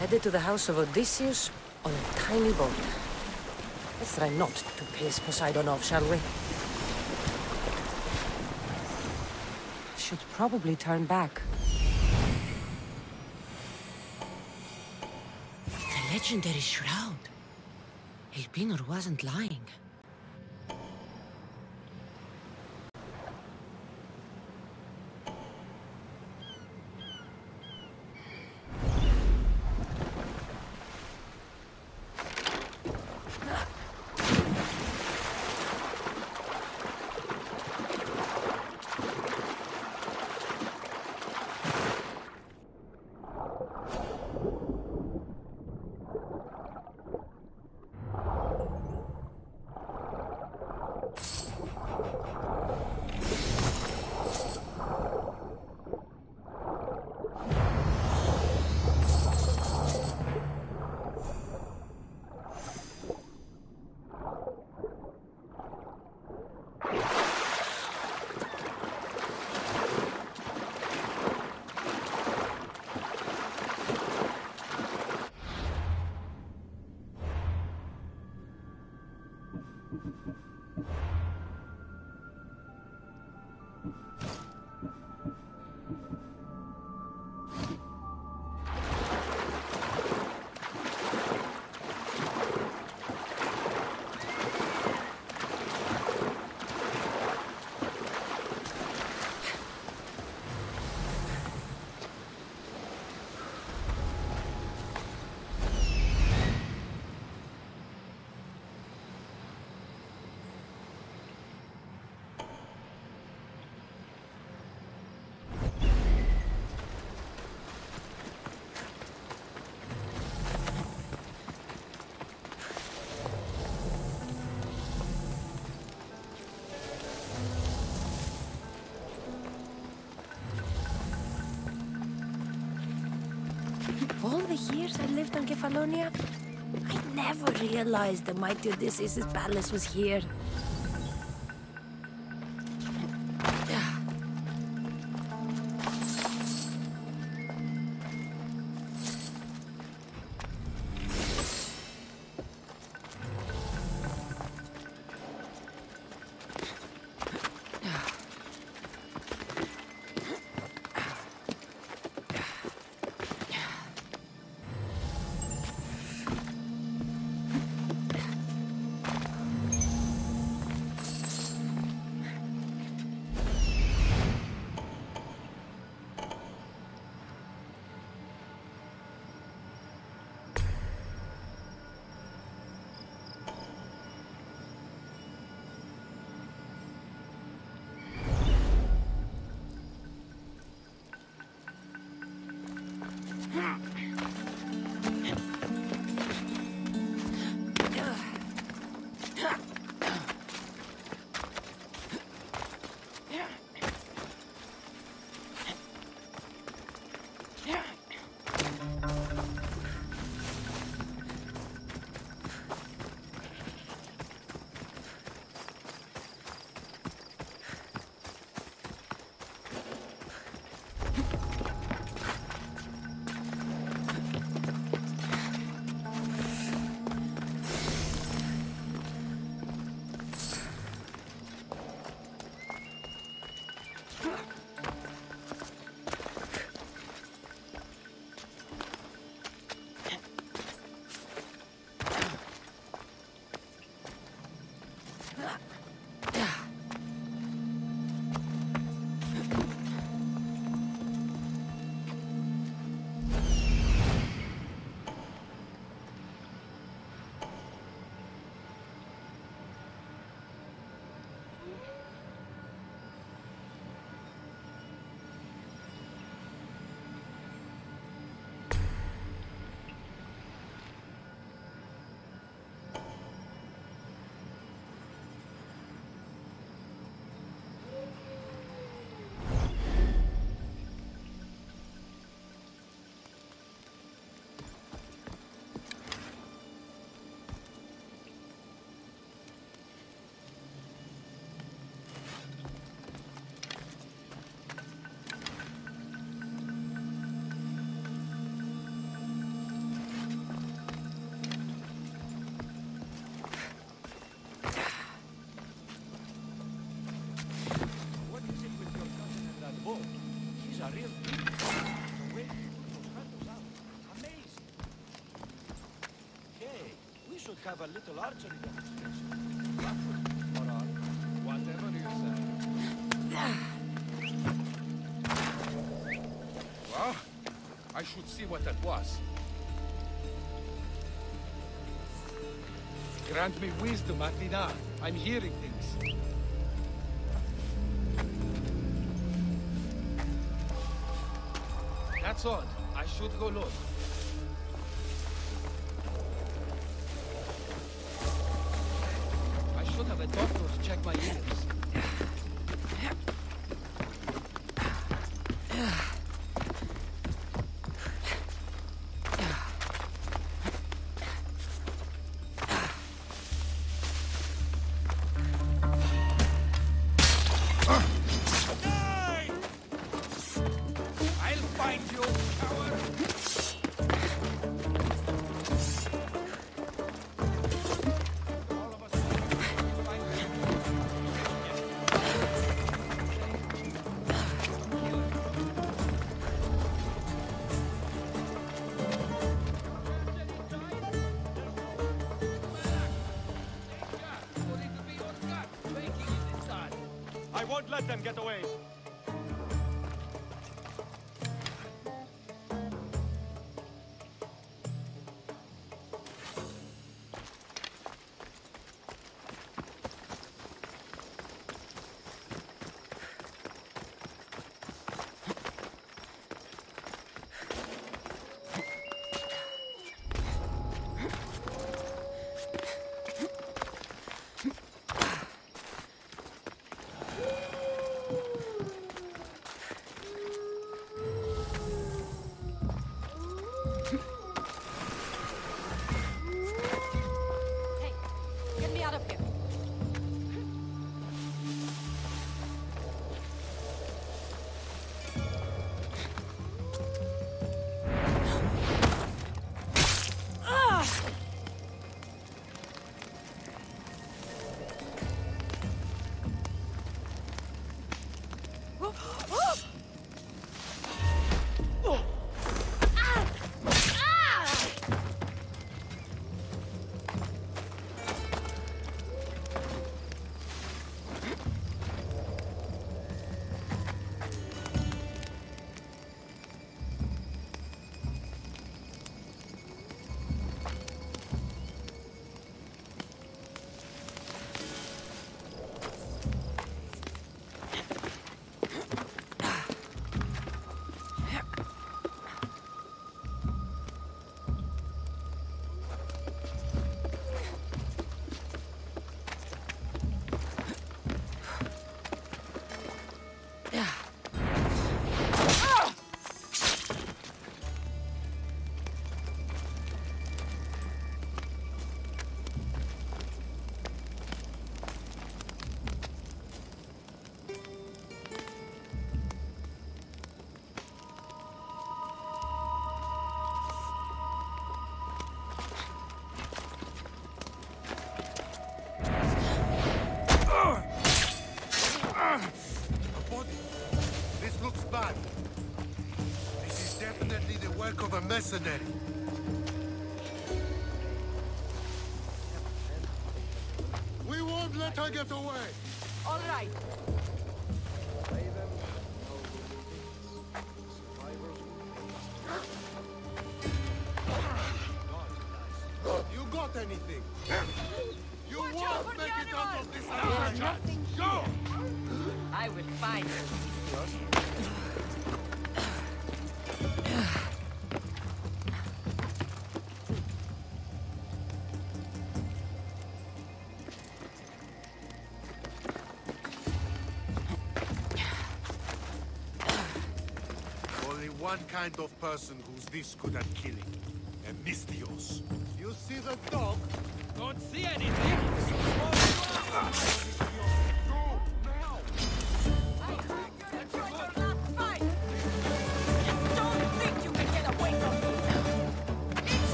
Headed to the house of Odysseus on a tiny boat. Let's try not to piss Poseidon off, shall we? Should probably turn back. The legendary shroud. Elpinor wasn't lying. All the years I lived on Kefalonia, I never realized the mighty Odysseus' palace was here. Have a little archery demonstration. Or whatever you say. Well, I should see what that was. Grant me wisdom, Athena. I'm hearing things. That's odd. I should go look. I should have a doctor to check my ears. I won't let them get away. Get me out of here. Definitely the work of a mercenary. We won't let her get away. All right. You got anything? You won't make it out of this alive. Go! I will find you. Only one kind of person who's this good at killing. Mistios. You see the dog? Don't see anything.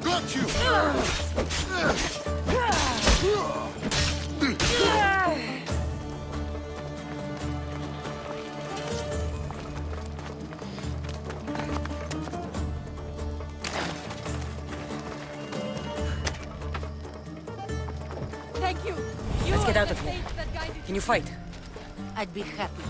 Got you! Thank you. Let's get out of here. Can you fight? I'd be happy to.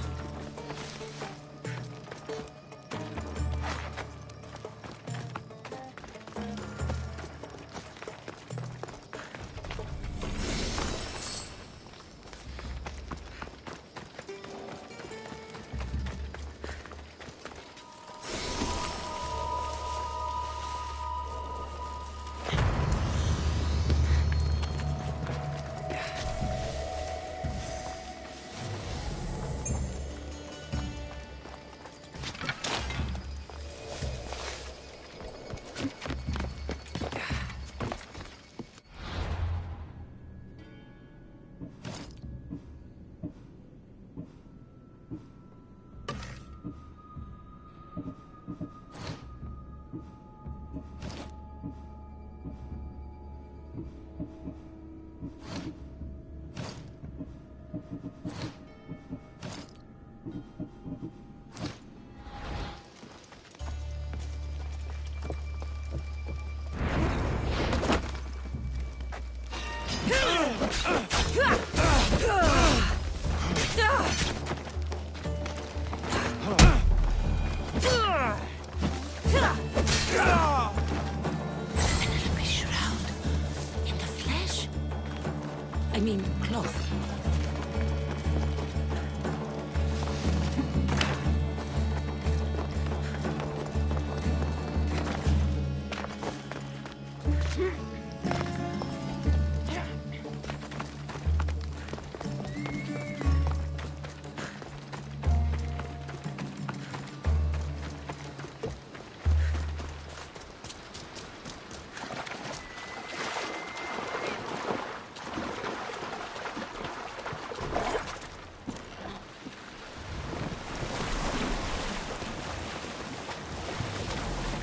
I mean, cloth.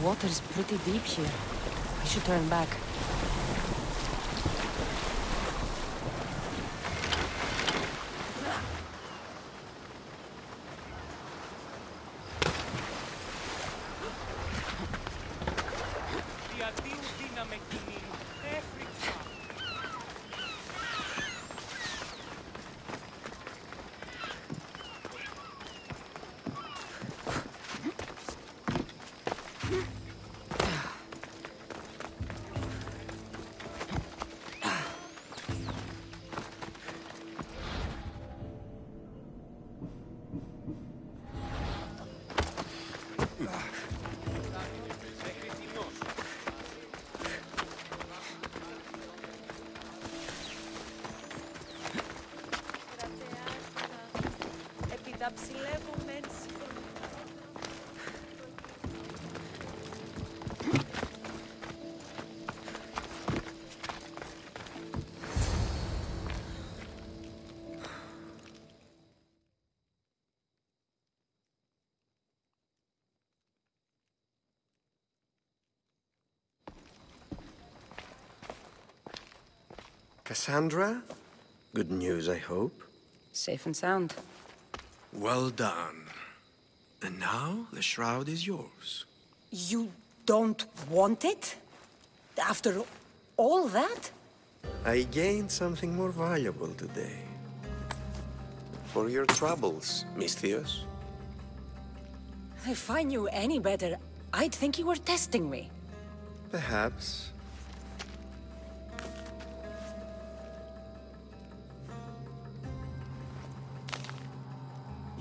Water's pretty deep here. I should turn back. Ψηλεύομαι έτσι. Cassandra? Good news, I hope. Safe and sound. Well done. And now, the shroud is yours. You don't want it? After all that? I gained something more valuable today. For your troubles, Misthios. If I knew any better, I'd think you were testing me. Perhaps.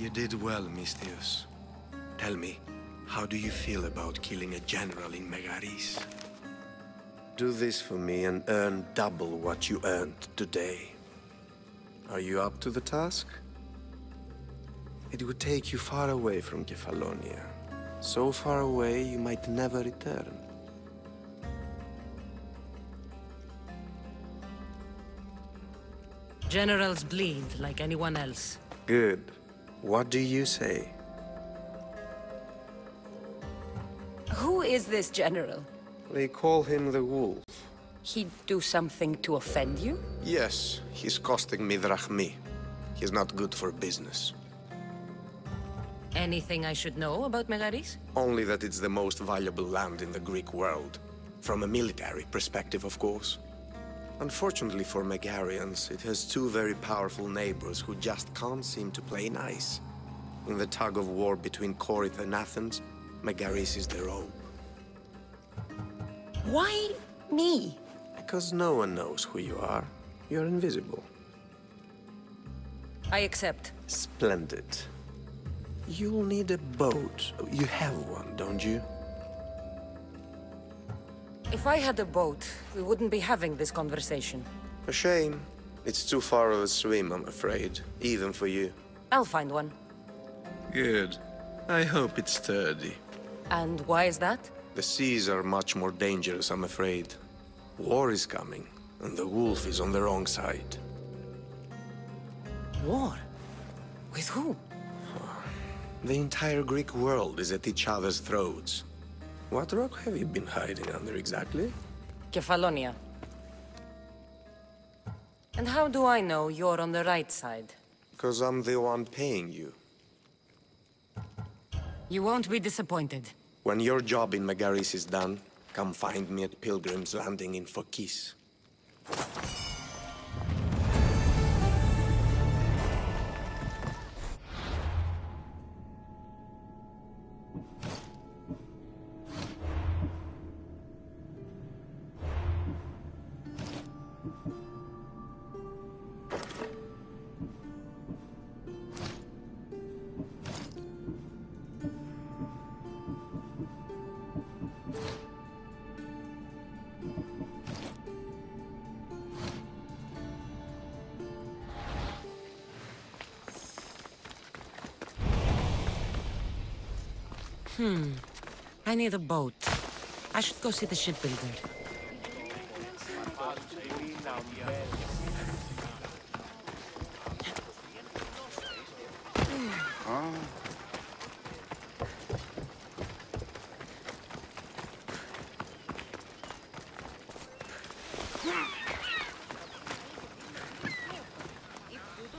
You did well, Misthios. Tell me, how do you feel about killing a general in Megaris? Do this for me and earn double what you earned today. Are you up to the task? It would take you far away from Kefalonia. So far away you might never return. Generals bleed like anyone else. Good. What do you say? Who is this general? They call him the Wolf. He'd do something to offend you? Yes, he's costing me drachmi. He's not good for business. Anything I should know about Megaris? Only that it's the most valuable land in the Greek world. From a military perspective, of course. Unfortunately for Megarians, it has two very powerful neighbors who just can't seem to play nice. In the tug-of-war between Corinth and Athens, Megaris is their own. Why me? Because no one knows who you are. You're invisible. I accept. Splendid. You'll need a boat. You have one, don't you? If I had a boat, we wouldn't be having this conversation. A shame. It's too far of a swim, I'm afraid. Even for you. I'll find one. Good. I hope it's sturdy. And why is that? The seas are much more dangerous, I'm afraid. War is coming, and the wolf is on the wrong side. War? With who? The entire Greek world is at each other's throats. What rock have you been hiding under exactly? Kefalonia. And how do I know you're on the right side? Because I'm the one paying you. You won't be disappointed. When your job in Megaris is done, come find me at Pilgrim's Landing in Phokis. I need a boat. I should go see the shipbuilder.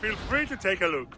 Feel free to take a look.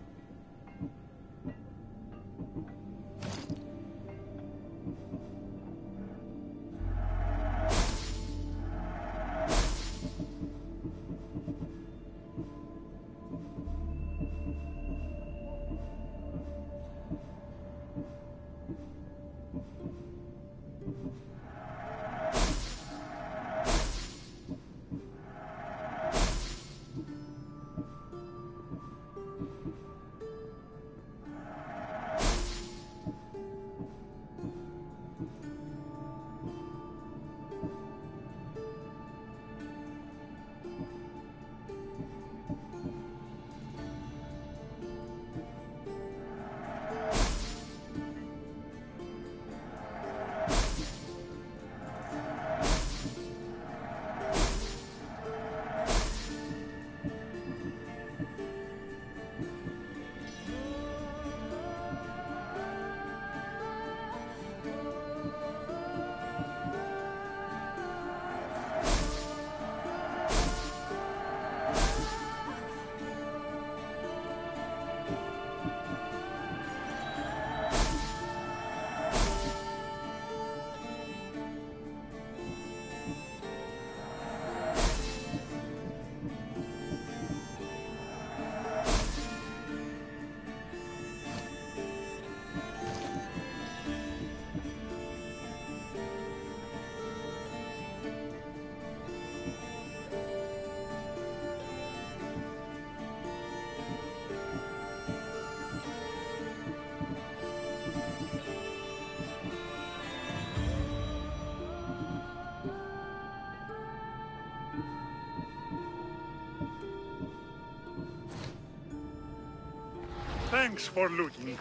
Thanks for looting.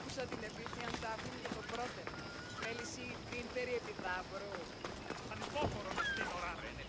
Ανυπόφορο να στείλω ράρε.